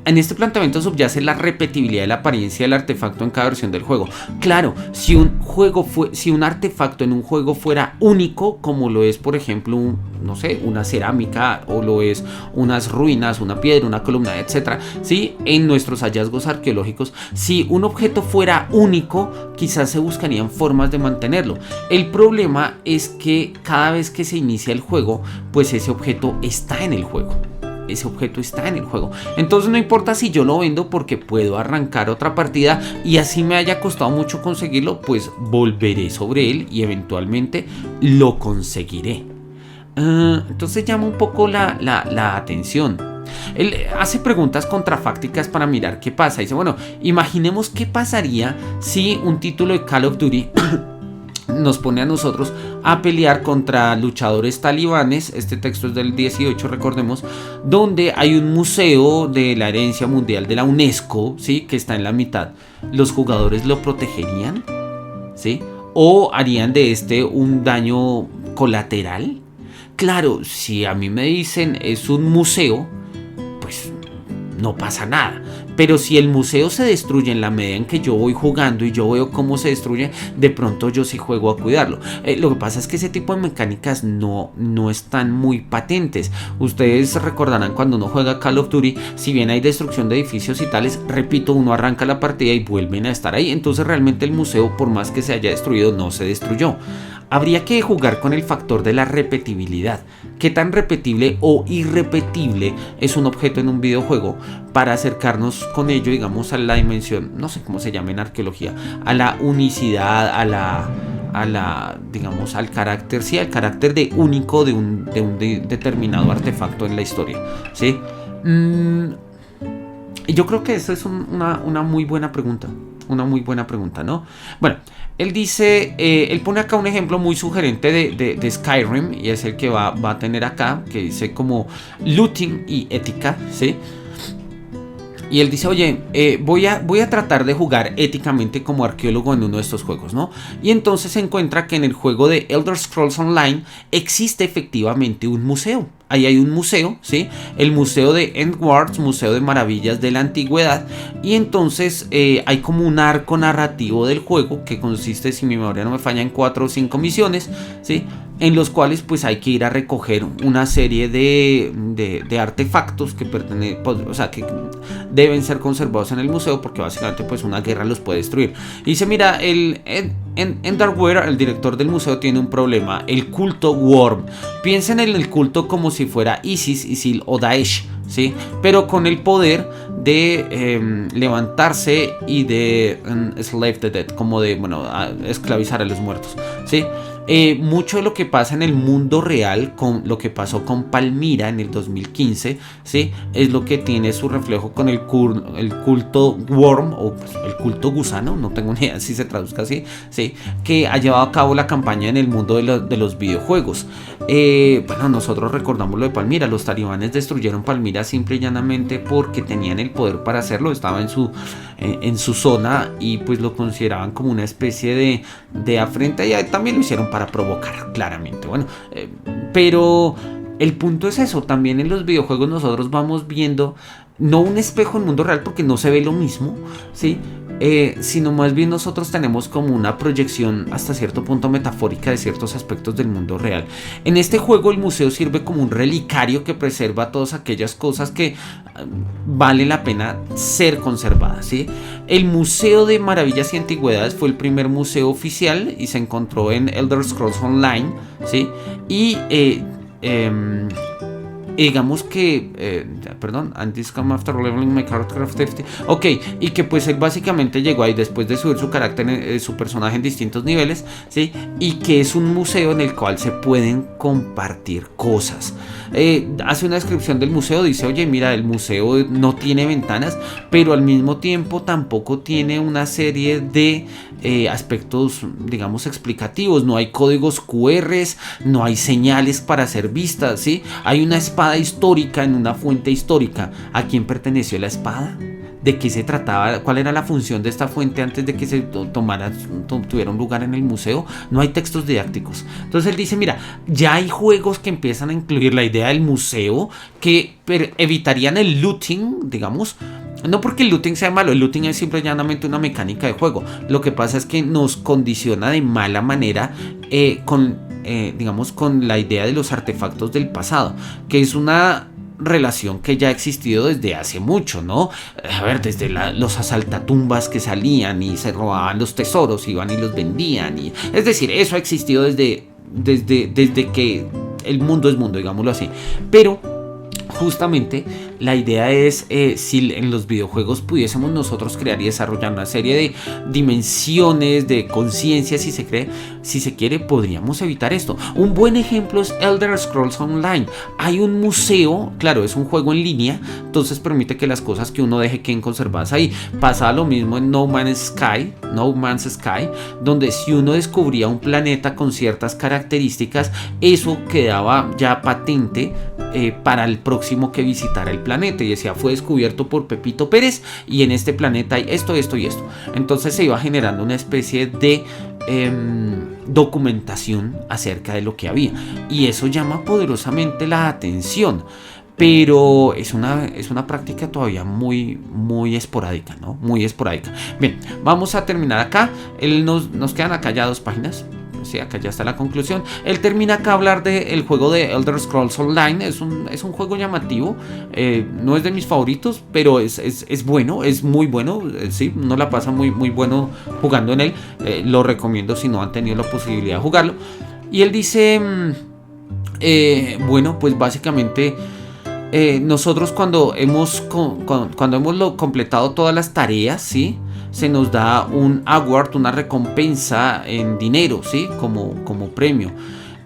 A: en este planteamiento subyace la repetibilidad de la apariencia del artefacto en cada versión del juego. Claro, si un artefacto en un juego fuera único, como lo es, por ejemplo, no sé, una cerámica, o lo es unas ruinas, una piedra, una columna, etcétera, ¿sí? En nuestros hallazgos arqueológicos, si un objeto fuera único, quizás se buscarían formas de mantenerlo. El problema es que cada vez que se inicia el juego, pues ese objeto está en el juego. Ese objeto está en el juego. Entonces no importa si yo lo vendo, porque puedo arrancar otra partida y así me haya costado mucho conseguirlo, pues volveré sobre él y eventualmente lo conseguiré. Entonces llama un poco la atención. Él hace preguntas contrafácticas para mirar qué pasa. Dice, bueno, imaginemos qué pasaría si un título de Call of Duty nos pone a nosotros a pelear contra luchadores talibanes. Este texto es del 18, recordemos, donde hay un museo de la herencia mundial de la UNESCO, ¿sí?, que está en la mitad. ¿Los jugadores lo protegerían? ¿Sí? ¿O harían de este un daño colateral? Claro, si a mí me dicen es un museo, pues no pasa nada. Pero si el museo se destruye en la medida en que yo voy jugando y yo veo cómo se destruye, de pronto yo sí juego a cuidarlo. Lo que pasa es que ese tipo de mecánicas no están muy patentes. Ustedes recordarán cuando uno juega Call of Duty, si bien hay destrucción de edificios y tales, repito, uno arranca la partida y vuelven a estar ahí. Entonces realmente el museo, por más que se haya destruido, no se destruyó. Habría que jugar con el factor de la repetibilidad. ¿Qué tan repetible o irrepetible es un objeto en un videojuego para acercarnos con ello, digamos, a la dimensión, no sé cómo se llama en arqueología, a la unicidad, digamos, al carácter, sí, al carácter de único de un determinado artefacto en la historia, ¿sí? Y yo creo que eso es una muy buena pregunta. Una muy buena pregunta, ¿no? Bueno, él dice, él pone acá un ejemplo muy sugerente de Skyrim, y es el que va a tener acá, que dice como looting y ética, ¿sí? Y él dice, oye, voy a tratar de jugar éticamente como arqueólogo en uno de estos juegos, ¿no? Y entonces se encuentra que en el juego de Elder Scrolls Online existe efectivamente un museo. Ahí hay un museo, ¿sí? El museo de Endward, museo de maravillas de la antigüedad. Y entonces hay como un arco narrativo del juego que consiste, si mi memoria no me falla, en 4 o 5 misiones, ¿sí?, en los cuales pues hay que ir a recoger una serie de artefactos que o sea, que deben ser conservados en el museo, porque básicamente pues una guerra los puede destruir. Y dice, mira, Enderware, el director del museo, tiene un problema: el culto Worm. Piensen en el culto como si fuera ISIS, ISIL o Daesh, ¿sí?, pero con el poder de levantarse y de slave the dead, como de, bueno, esclavizar a los muertos, ¿sí? Mucho de lo que pasa en el mundo real, con lo que pasó con Palmira en el 2015, ¿sí?, es lo que tiene su reflejo con el culto Worm, o pues, el culto gusano, no tengo ni idea si se traduzca así, ¿sí?, que ha llevado a cabo la campaña en el mundo de los videojuegos. Bueno, nosotros recordamos lo de Palmira. Los talibanes destruyeron Palmira simple y llanamente porque tenían el poder para hacerlo, estaba en su zona, y pues lo consideraban como una especie de afrenta, y también lo hicieron para provocar, claramente. Bueno, pero el punto es eso. También en los videojuegos nosotros vamos viendo no un espejo en el mundo real, porque no se ve lo mismo, ¿sí?, sino más bien nosotros tenemos como una proyección hasta cierto punto metafórica de ciertos aspectos del mundo real. En este juego el museo sirve como un relicario que preserva todas aquellas cosas que vale la pena ser conservadas, ¿sí? El Museo de Maravillas y Antigüedades fue el primer museo oficial y se encontró en Elder Scrolls Online, ¿sí? Y digamos que, perdón, and this come after leveling my character of 50. Ok, y que pues él básicamente llegó ahí después de subir su carácter, su personaje en distintos niveles, ¿sí? Y que es un museo en el cual se pueden compartir cosas. Hace una descripción del museo, dice, oye, mira, el museo no tiene ventanas, pero al mismo tiempo tampoco tiene una serie de aspectos, digamos, explicativos. No hay códigos QRs, no hay señales para ser vistas, ¿sí? Hay una espada histórica en una fuente histórica. ¿A quién perteneció la espada? ¿De qué se trataba? ¿Cuál era la función de esta fuente antes de que se tuviera un lugar en el museo? No hay textos didácticos. Entonces él dice, mira, ya hay juegos que empiezan a incluir la idea del museo que evitarían el looting, digamos. No porque el looting sea malo, el looting es simple y llanamente una mecánica de juego. Lo que pasa es que nos condiciona de mala manera digamos, con la idea de los artefactos del pasado, que es una relación que ya ha existido desde hace mucho, ¿no? A ver, desde los asaltatumbas que salían y se robaban los tesoros, iban y los vendían. Es decir, eso ha existido desde que el mundo es mundo, digámoslo así. Pero justamente la idea es si en los videojuegos pudiésemos nosotros crear y desarrollar una serie de dimensiones de conciencia, si se quiere, podríamos evitar esto. Un buen ejemplo es Elder Scrolls Online. Hay un museo, claro, es un juego en línea, entonces permite que las cosas que uno deje queden conservadas ahí. Pasa lo mismo en No Man's Sky, donde si uno descubría un planeta con ciertas características, eso quedaba ya patente para el próximo que visitara el planeta, y decía, fue descubierto por Pepito Pérez y en este planeta hay esto, esto y esto. Entonces se iba generando una especie de documentación acerca de lo que había, y eso llama poderosamente la atención. Pero es una práctica todavía muy esporádica, ¿no? Muy esporádica. Bien, vamos a terminar acá. Nos quedan acá ya 2 páginas. Sí, acá ya está la conclusión. Él termina acá a hablar del juego de Elder Scrolls Online. Es un juego llamativo. No es de mis favoritos, pero es bueno, es muy bueno. Sí, uno la pasa muy bueno jugando en él. Lo recomiendo si no han tenido la posibilidad de jugarlo. Y él dice, bueno, pues básicamente nosotros cuando hemos completado todas las tareas, ¿sí?, se nos da un award, una recompensa en dinero, ¿sí?, como premio.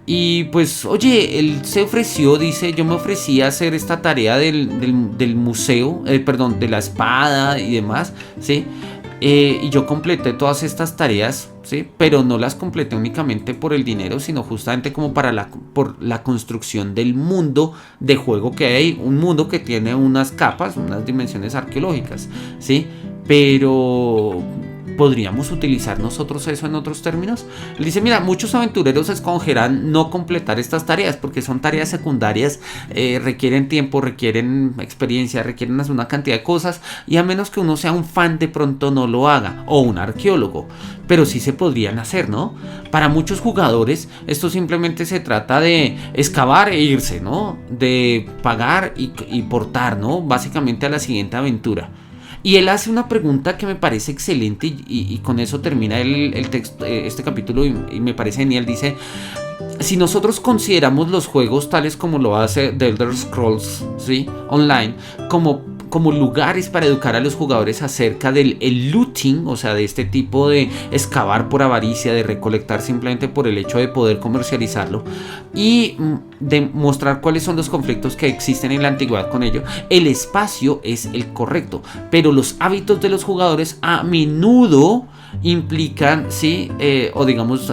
A: Y pues, oye, él se ofreció, dice, yo me ofrecí a hacer esta tarea del museo, perdón, de la espada y demás, ¿sí? Y yo completé todas estas tareas, ¿sí? Pero no las completé únicamente por el dinero, sino justamente como por la construcción del mundo de juego que hay. Un mundo que tiene unas capas, unas dimensiones arqueológicas, ¿sí? Pero ¿podríamos utilizar nosotros eso en otros términos? Él dice, mira, muchos aventureros escogerán no completar estas tareas porque son tareas secundarias, requieren tiempo, requieren experiencia, requieren hacer una cantidad de cosas, y a menos que uno sea un fan de pronto no lo haga, o un arqueólogo, pero sí se podrían hacer, ¿no? Para muchos jugadores esto simplemente se trata de excavar e irse, ¿no? De pagar y portar, ¿no? Básicamente a la siguiente aventura. Y él hace una pregunta que me parece excelente y con eso termina el texto, este capítulo, y me parece genial. Dice, si nosotros consideramos los juegos tales como lo hace The Elder Scrolls, ¿sí?, Online, como lugares para educar a los jugadores acerca del looting, o sea, de este tipo de excavar por avaricia, de recolectar simplemente por el hecho de poder comercializarlo, y de mostrar cuáles son los conflictos que existen en la antigüedad con ello, el espacio es el correcto, pero los hábitos de los jugadores a menudo implican, sí, o digamos,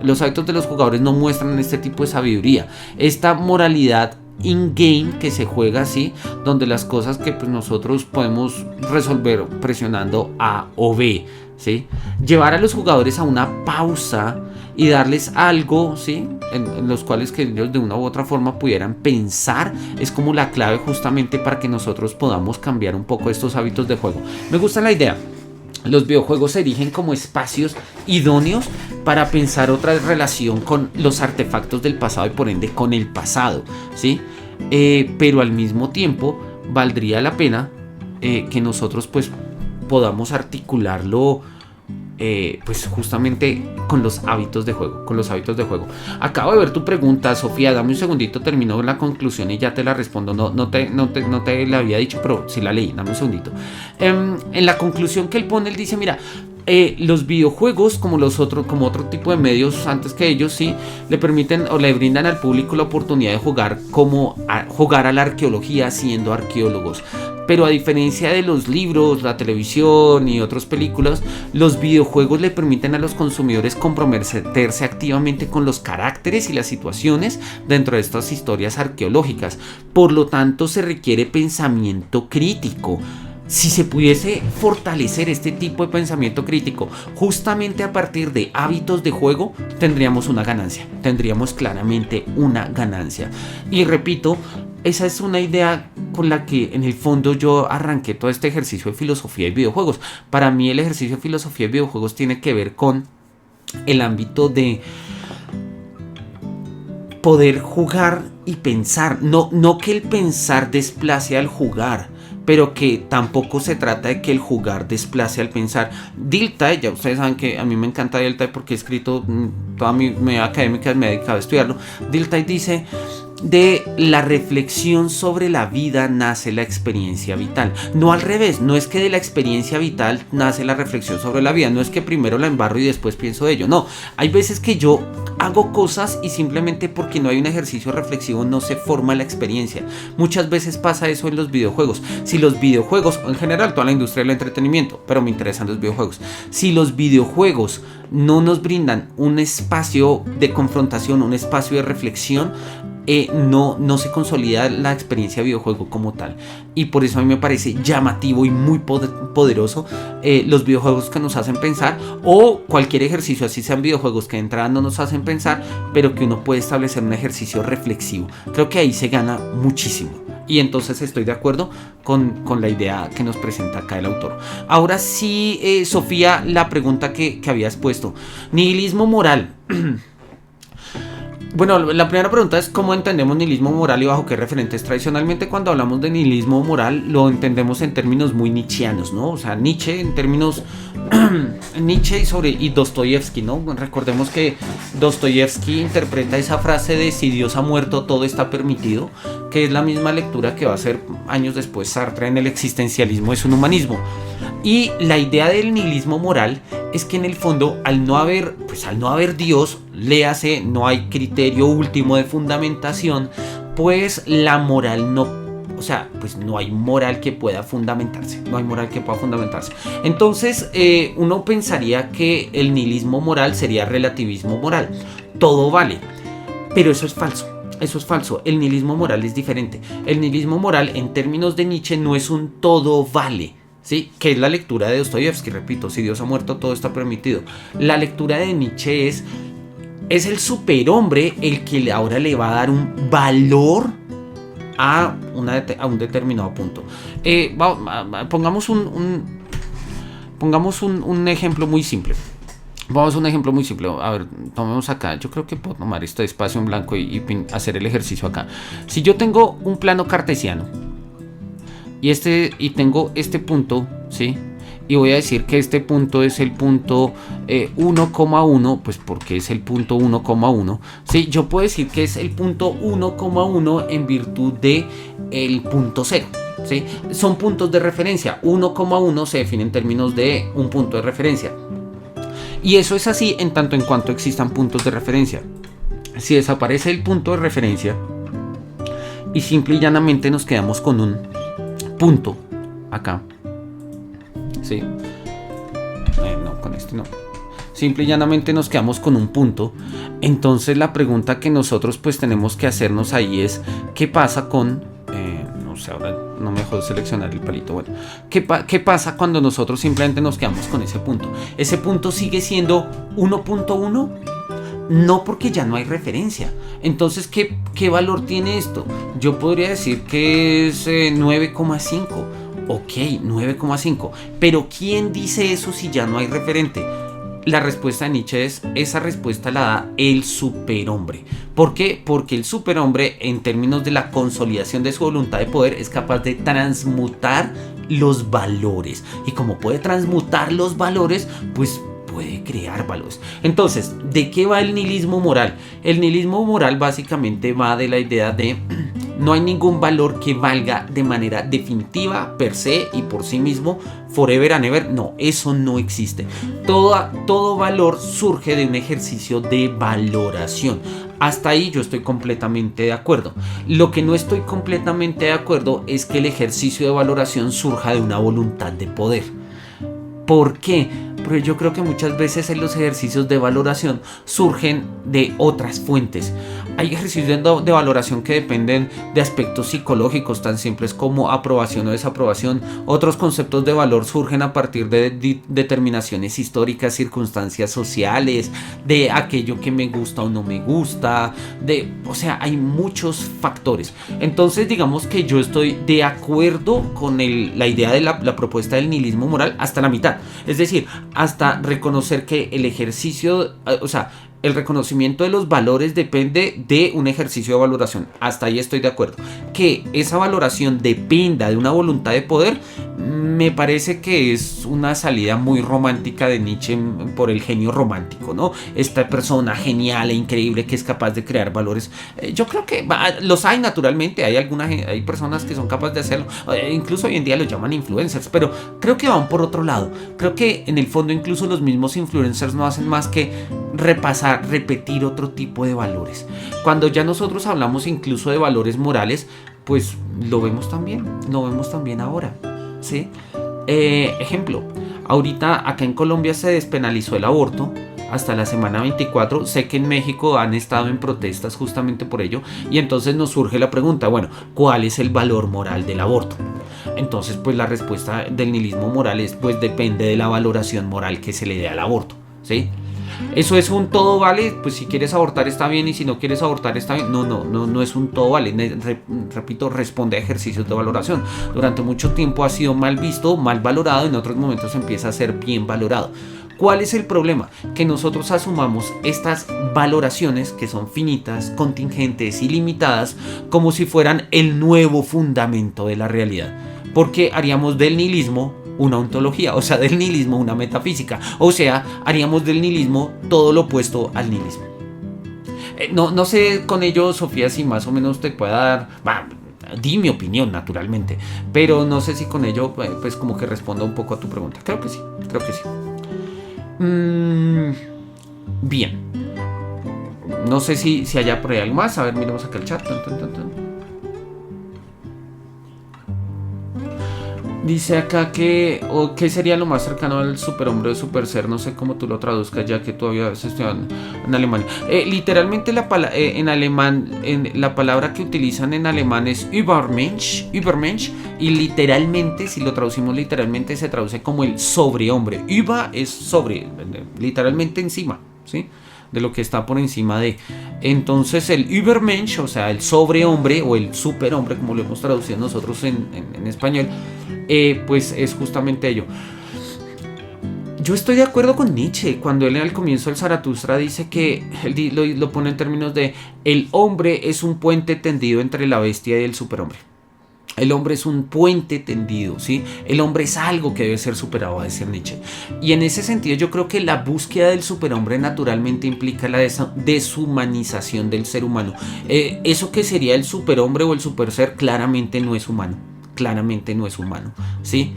A: los hábitos de los jugadores no muestran este tipo de sabiduría, esta moralidad in-game que se juega así, donde las cosas que pues nosotros podemos resolver presionando A o B, ¿sí? Llevar a los jugadores a una pausa y darles algo, ¿sí?, en los cuales que ellos de una u otra forma pudieran pensar, es como la clave justamente para que nosotros podamos cambiar un poco estos hábitos de juego. Me gusta la idea. Los videojuegos se erigen como espacios idóneos para pensar otra relación con los artefactos del pasado y por ende con el pasado, ¿sí? Pero al mismo tiempo valdría la pena que nosotros pues podamos articularlo pues justamente con los hábitos de juego, Acabo de ver tu pregunta, Sofía, dame un segundito, termino la conclusión y ya te la respondo. No te la había dicho, pero sí la leí, dame un segundito. En la conclusión que él pone, él dice, mira, los videojuegos como otro tipo de medios antes que ellos, sí, le permiten o le brindan al público la oportunidad de jugar a la arqueología siendo arqueólogos. Pero a diferencia de los libros, la televisión y otras películas, los videojuegos le permiten a los consumidores comprometerse activamente con los caracteres y las situaciones dentro de estas historias arqueológicas. Por lo tanto, se requiere pensamiento crítico. Si se pudiese fortalecer este tipo de pensamiento crítico justamente a partir de hábitos de juego, tendríamos una ganancia, tendríamos claramente una ganancia. Y repito, esa es una idea con la que en el fondo yo arranqué todo este ejercicio de filosofía y videojuegos. Para mí el ejercicio de filosofía y videojuegos tiene que ver con el ámbito de poder jugar y pensar. No que el pensar desplace al jugar, pero que tampoco se trata de que el jugar desplace al pensar. Dilthey, ya ustedes saben que a mí me encanta Dilthey porque he escrito toda mi vida académica, me he dedicado a estudiarlo. Dilthey dice: de la reflexión sobre la vida nace la experiencia vital. No al revés, no es que de la experiencia vital nace la reflexión sobre la vida, no es que primero la embarro y después pienso de ello. No, hay veces que yo hago cosas y simplemente porque no hay un ejercicio reflexivo no se forma la experiencia. Muchas veces pasa eso en los videojuegos. Si los videojuegos, o en general toda la industria del entretenimiento, pero me interesan los videojuegos, si los videojuegos no nos brindan un espacio de confrontación, un espacio de reflexión, no se consolida la experiencia de videojuego como tal. Y por eso a mí me parece llamativo y muy poderoso los videojuegos que nos hacen pensar, o cualquier ejercicio, así sean videojuegos que de entrada no nos hacen pensar, pero que uno puede establecer un ejercicio reflexivo. Creo que ahí se gana muchísimo. Y entonces estoy de acuerdo con la idea que nos presenta acá el autor. Ahora sí, Sofía, la pregunta que habías puesto: nihilismo moral. Bueno, la primera pregunta es ¿cómo entendemos nihilismo moral y bajo qué referentes? Tradicionalmente, cuando hablamos de nihilismo moral, lo entendemos en términos muy nietzscheanos, ¿no? O sea, Nietzsche en términos Nietzsche y Dostoyevsky, ¿no? Recordemos que Dostoyevsky interpreta esa frase de si Dios ha muerto, todo está permitido, que es la misma lectura que va a hacer años después Sartre en El existencialismo es un humanismo. Y la idea del nihilismo moral es que en el fondo, al no haber Dios, léase, no hay criterio último de fundamentación, pues la moral no hay moral que pueda fundamentarse. Entonces, uno pensaría que el nihilismo moral sería relativismo moral. Todo vale, pero eso es falso. El nihilismo moral es diferente. El nihilismo moral, en términos de Nietzsche, no es un todo vale, ¿sí? Que es la lectura de Dostoyevsky, repito, si Dios ha muerto, todo está permitido. La lectura de Nietzsche es el superhombre el que ahora le va a dar un valor a un determinado punto. Pongamos un ejemplo muy simple. A ver, tomemos acá. Yo creo que puedo tomar este espacio en blanco y hacer el ejercicio acá. Si yo tengo un plano cartesiano y tengo este punto, ¿sí? Y voy a decir que este punto es el punto 1,1, pues porque es el punto 1,1. ¿Sí? Yo puedo decir que es el punto 1,1 en virtud de el punto 0. ¿Sí? Son puntos de referencia. 1,1 se define en términos de un punto de referencia. Y eso es así en tanto en cuanto existan puntos de referencia. Si desaparece el punto de referencia y simple y llanamente nos quedamos con un punto acá, ¿sí? No, con este no. Simple y llanamente nos quedamos con un punto. Entonces la pregunta que nosotros pues tenemos que hacernos ahí es ¿qué pasa con... no sé, ahora no me dejó seleccionar el palito. Bueno, ¿qué pasa cuando nosotros simplemente nos quedamos con ese punto? ¿Ese punto sigue siendo 1.1? No, porque ya no hay referencia. Entonces, ¿qué valor tiene esto? Yo podría decir que es 9,5 Ok, 9,5. Pero ¿quién dice eso si ya no hay referente? La respuesta de Nietzsche es, esa respuesta la da el superhombre. ¿Por qué? Porque el superhombre, en términos de la consolidación de su voluntad de poder, es capaz de transmutar los valores. Y como puede transmutar los valores, pues puede crear valores. Entonces, ¿de qué va el nihilismo moral? El nihilismo moral básicamente va de la idea de no hay ningún valor que valga de manera definitiva, per se y por sí mismo, forever and ever. No, eso no existe. Todo valor surge de un ejercicio de valoración. Hasta ahí yo estoy completamente de acuerdo. Lo que no estoy completamente de acuerdo es que el ejercicio de valoración surja de una voluntad de poder. ¿Por qué? Porque yo creo que muchas veces en los ejercicios de valoración surgen de otras fuentes. Hay ejercicios de valoración que dependen de aspectos psicológicos tan simples como aprobación o desaprobación. Otros conceptos de valor surgen a partir de determinaciones históricas, circunstancias sociales, de aquello que me gusta o no me gusta, o sea, hay muchos factores. Entonces, digamos que yo estoy de acuerdo con la idea de la propuesta del nihilismo moral hasta la mitad. Es decir, hasta reconocer que el ejercicio, el reconocimiento de los valores depende de un ejercicio de valoración. Hasta ahí estoy de acuerdo. Que esa valoración dependa de una voluntad de poder, me parece que es una salida muy romántica de Nietzsche por el genio romántico, ¿no? Esta persona genial e increíble que es capaz de crear valores. Yo creo que los hay naturalmente, hay personas que son capaces de hacerlo. Incluso hoy en día los llaman influencers, pero creo que van por otro lado. Creo que en el fondo incluso los mismos influencers no hacen más que repetir otro tipo de valores. Cuando ya nosotros hablamos incluso de valores morales, pues lo vemos también ahora, ¿sí? Ejemplo, ahorita acá en Colombia se despenalizó el aborto hasta la semana 24. Sé que en México han estado en protestas justamente por ello, y entonces nos surge la pregunta, bueno, ¿cuál es el valor moral del aborto? Entonces, pues la respuesta del nihilismo moral es, pues depende de la valoración moral que se le dé al aborto, ¿sí? Eso es un todo vale, pues si quieres abortar está bien y si no quieres abortar está bien. No es un todo vale. Repito, responde a ejercicios de valoración. Durante mucho tiempo ha sido mal visto, mal valorado, en otros momentos empieza a ser bien valorado. ¿Cuál es el problema? Que nosotros asumamos estas valoraciones que son finitas, contingentes y limitadas como si fueran el nuevo fundamento de la realidad. Porque haríamos del nihilismo una ontología, o sea, del nihilismo una metafísica, o sea, haríamos del nihilismo todo lo opuesto al nihilismo. No sé con ello, Sofía, si más o menos te pueda dar, di mi opinión naturalmente, pero no sé si con ello pues como que responda un poco a tu pregunta. Creo que sí. Bien, no sé si haya por ahí algo más. A ver, miremos acá el chat. Dice acá que ¿qué sería lo más cercano al superhombre o superser? No sé cómo tú lo traduzcas, ya que todavía estudias en Alemania. Literalmente en alemán, la palabra que utilizan en alemán es Übermensch, y literalmente, si lo traducimos literalmente, se traduce como el sobrehombre. Über es sobre, literalmente encima, ¿sí? De lo que está por encima de. Entonces el Übermensch, o sea, el sobrehombre o el superhombre, como lo hemos traducido nosotros en español, pues es justamente ello. Yo estoy de acuerdo con Nietzsche cuando él al comienzo del Zaratustra dice que él lo pone en términos de el hombre es un puente tendido entre la bestia y el superhombre. El hombre es un puente tendido, ¿sí? El hombre es algo que debe ser superado, va a decir Nietzsche. Y en ese sentido yo creo que la búsqueda del superhombre naturalmente implica la deshumanización del ser humano. Eso que sería el superhombre o el superser claramente no es humano. ¿Sí?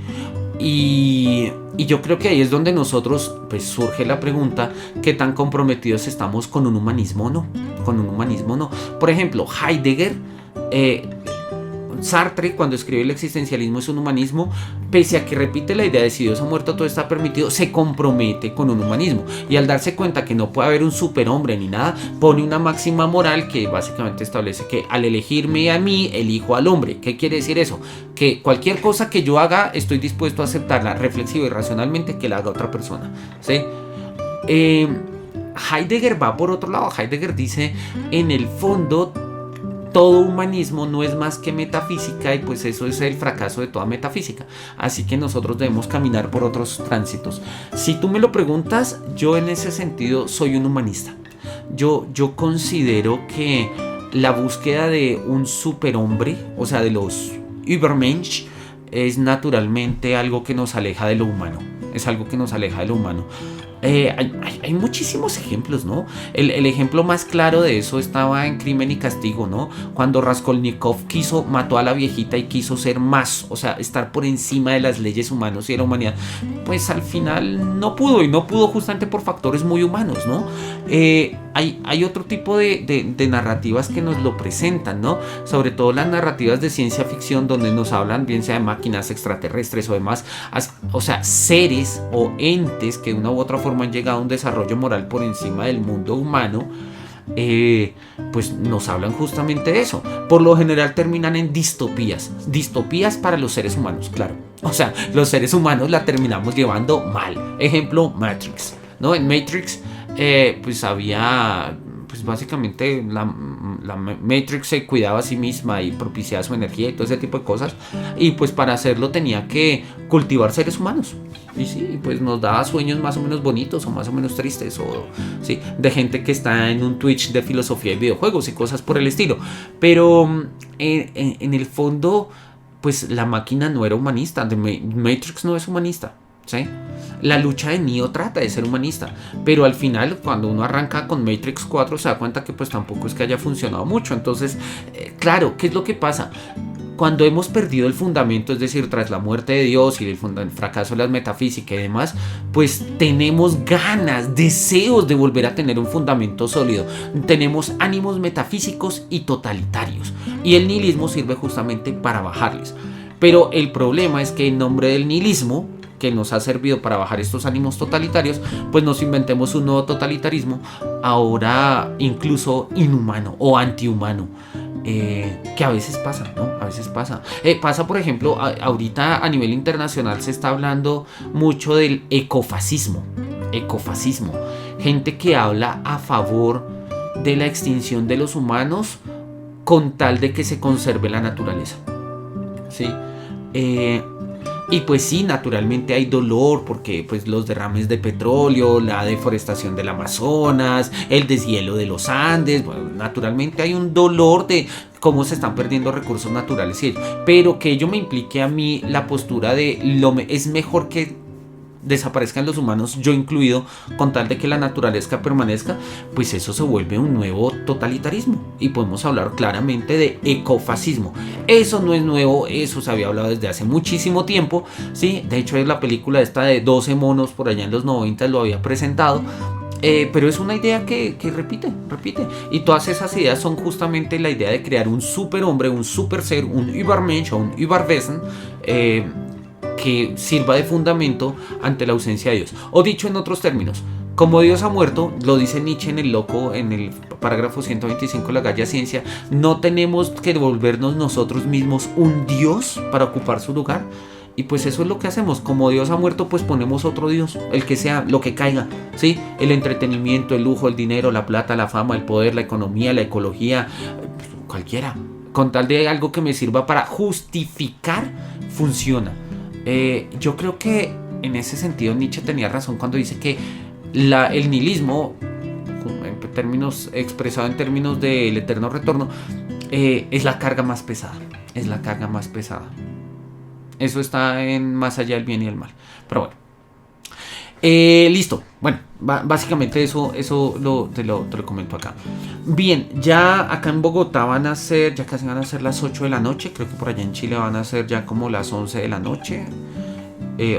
A: Y yo creo que ahí es donde nosotros, pues surge la pregunta, ¿qué tan comprometidos estamos con un humanismo o no? Por ejemplo, Heidegger, Sartre, cuando escribe El existencialismo es un humanismo, pese a que repite la idea de si Dios ha muerto todo está permitido, se compromete con un humanismo, y al darse cuenta que no puede haber un superhombre ni nada, pone una máxima moral que básicamente establece que al elegirme a mí, elijo al hombre. ¿Qué quiere decir eso? Que cualquier cosa que yo haga, estoy dispuesto a aceptarla reflexiva y racionalmente que la haga otra persona, ¿sí? Heidegger va por otro lado. Heidegger dice, en el fondo todo humanismo no es más que metafísica y pues eso es el fracaso de toda metafísica. Así que nosotros debemos caminar por otros tránsitos. Si tú me lo preguntas, yo en ese sentido soy un humanista. Yo considero que la búsqueda de un superhombre, o sea, de los Übermensch, es naturalmente algo que nos aleja de lo humano. Es algo que nos aleja de lo humano. Hay muchísimos ejemplos, ¿no? El ejemplo más claro de eso estaba en Crimen y Castigo, ¿no? Cuando Raskolnikov mató a la viejita y quiso ser más, o sea, estar por encima de las leyes humanas y de la humanidad, pues al final no pudo, y no pudo justamente por factores muy humanos, ¿no? Hay otro tipo de narrativas que nos lo presentan, ¿no? Sobre todo las narrativas de ciencia ficción donde nos hablan bien sea de máquinas extraterrestres o demás, o sea, seres o entes que de una u otra forma han llegado a un desarrollo moral por encima del mundo humano. Pues nos hablan justamente de eso. Por lo general terminan en distopías para los seres humanos, claro. O sea, los seres humanos la terminamos llevando mal. Ejemplo, Matrix, ¿no? En Matrix pues había, pues básicamente la Matrix se cuidaba a sí misma y propiciaba su energía y todo ese tipo de cosas, y pues para hacerlo tenía que cultivar seres humanos, y sí, pues nos daba sueños más o menos bonitos o más o menos tristes, o sí, de gente que está en un Twitch de filosofía y videojuegos y cosas por el estilo, pero en el fondo pues la máquina no era humanista. Matrix no es humanista, ¿sí? La lucha de Neo trata de ser humanista, pero al final cuando uno arranca con Matrix 4 se da cuenta que pues tampoco es que haya funcionado mucho. Entonces, claro, ¿qué es lo que pasa? Cuando hemos perdido el fundamento, es decir, tras la muerte de Dios y el fracaso de la metafísica y demás, pues tenemos ganas, deseos de volver a tener un fundamento sólido. Tenemos ánimos metafísicos y totalitarios, y el nihilismo sirve justamente para bajarles. Pero el problema es que en nombre del nihilismo, que nos ha servido para bajar estos ánimos totalitarios, pues nos inventemos un nuevo totalitarismo, ahora incluso inhumano o antihumano, que a veces pasa, ¿no? A veces pasa. Pasa, por ejemplo, ahorita a nivel internacional se está hablando mucho del ecofascismo. Gente que habla a favor de la extinción de los humanos con tal de que se conserve la naturaleza, ¿sí? Y pues sí, naturalmente hay dolor porque pues los derrames de petróleo, la deforestación del Amazonas, el deshielo de los Andes, bueno, naturalmente hay un dolor de cómo se están perdiendo recursos naturales, pero que ello me implique a mí la postura de es mejor que desaparezcan los humanos, yo incluido, con tal de que la naturaleza permanezca, pues eso se vuelve un nuevo totalitarismo y podemos hablar claramente de ecofascismo. Eso no es nuevo, eso se había hablado desde hace muchísimo tiempo, ¿sí? De hecho es la película esta de 12 monos por allá en los 90 lo había presentado. Pero es una idea que repite, y todas esas ideas son justamente la idea de crear un superhombre, un super ser, un Übermensch o un Überwesen, que sirva de fundamento ante la ausencia de Dios. O dicho en otros términos, como Dios ha muerto, lo dice Nietzsche en El Loco, en el parágrafo 125 de la Galla Ciencia, no tenemos que devolvernos nosotros mismos un Dios para ocupar su lugar. Y pues eso es lo que hacemos. Como Dios ha muerto, pues ponemos otro Dios, el que sea, lo que caiga, ¿sí? El entretenimiento, el lujo, el dinero, la plata, la fama, el poder, la economía, la ecología, cualquiera. Con tal de algo que me sirva para justificar, funciona. Yo creo que en ese sentido Nietzsche tenía razón cuando dice que el nihilismo, expresado en términos del eterno retorno, es la carga más pesada. Eso está en más allá del bien y el mal. Pero bueno. Listo. Bueno, básicamente eso te lo comento acá. Bien, ya acá en Bogotá ya casi van a ser las 8 de la noche. Creo que por allá en Chile van a ser ya como las 11 de la noche.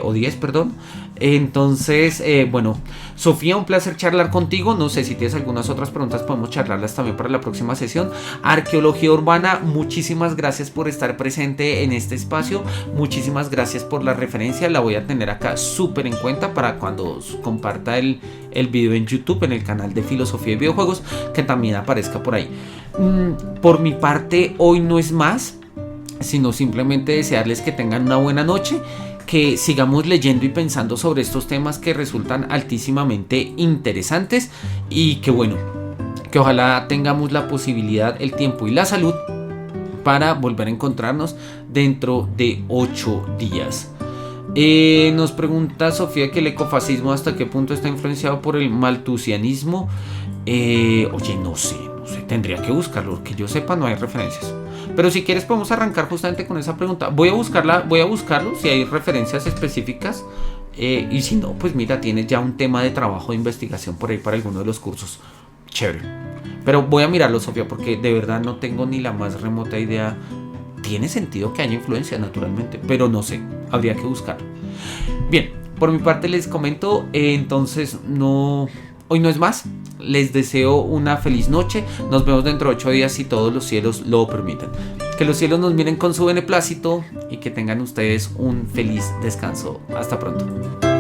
A: O 10, perdón. Entonces, bueno, Sofía, un placer charlar contigo. No sé si tienes algunas otras preguntas, podemos charlarlas también para la próxima sesión. Arqueología Urbana, muchísimas gracias por estar presente en este espacio. Muchísimas gracias por la referencia. La voy a tener acá súper en cuenta para cuando comparta el video en YouTube, en el canal de Filosofía y Videojuegos, que también aparezca por ahí. Por mi parte, hoy no es más, sino simplemente desearles que tengan una buena noche, que sigamos leyendo y pensando sobre estos temas que resultan altísimamente interesantes, y que bueno, que ojalá tengamos la posibilidad, el tiempo y la salud para volver a encontrarnos dentro de 8 días. Nos pregunta Sofía que el ecofascismo hasta qué punto está influenciado por el maltusianismo. Oye, no sé, tendría que buscarlo, que yo sepa no hay referencias. Pero si quieres podemos arrancar justamente con esa pregunta. Voy a buscarlo si hay referencias específicas. Y si no, pues mira, tienes ya un tema de trabajo de investigación por ahí para alguno de los cursos. Chévere. Pero voy a mirarlo, Sofía, porque de verdad no tengo ni la más remota idea. Tiene sentido que haya influencia, naturalmente, pero no sé, habría que buscarlo. Bien, por mi parte les comento, entonces hoy no es más. Les deseo una feliz noche. Nos vemos dentro de 8 días si todos los cielos lo permiten. Que los cielos nos miren con su beneplácito y que tengan ustedes un feliz descanso. Hasta pronto.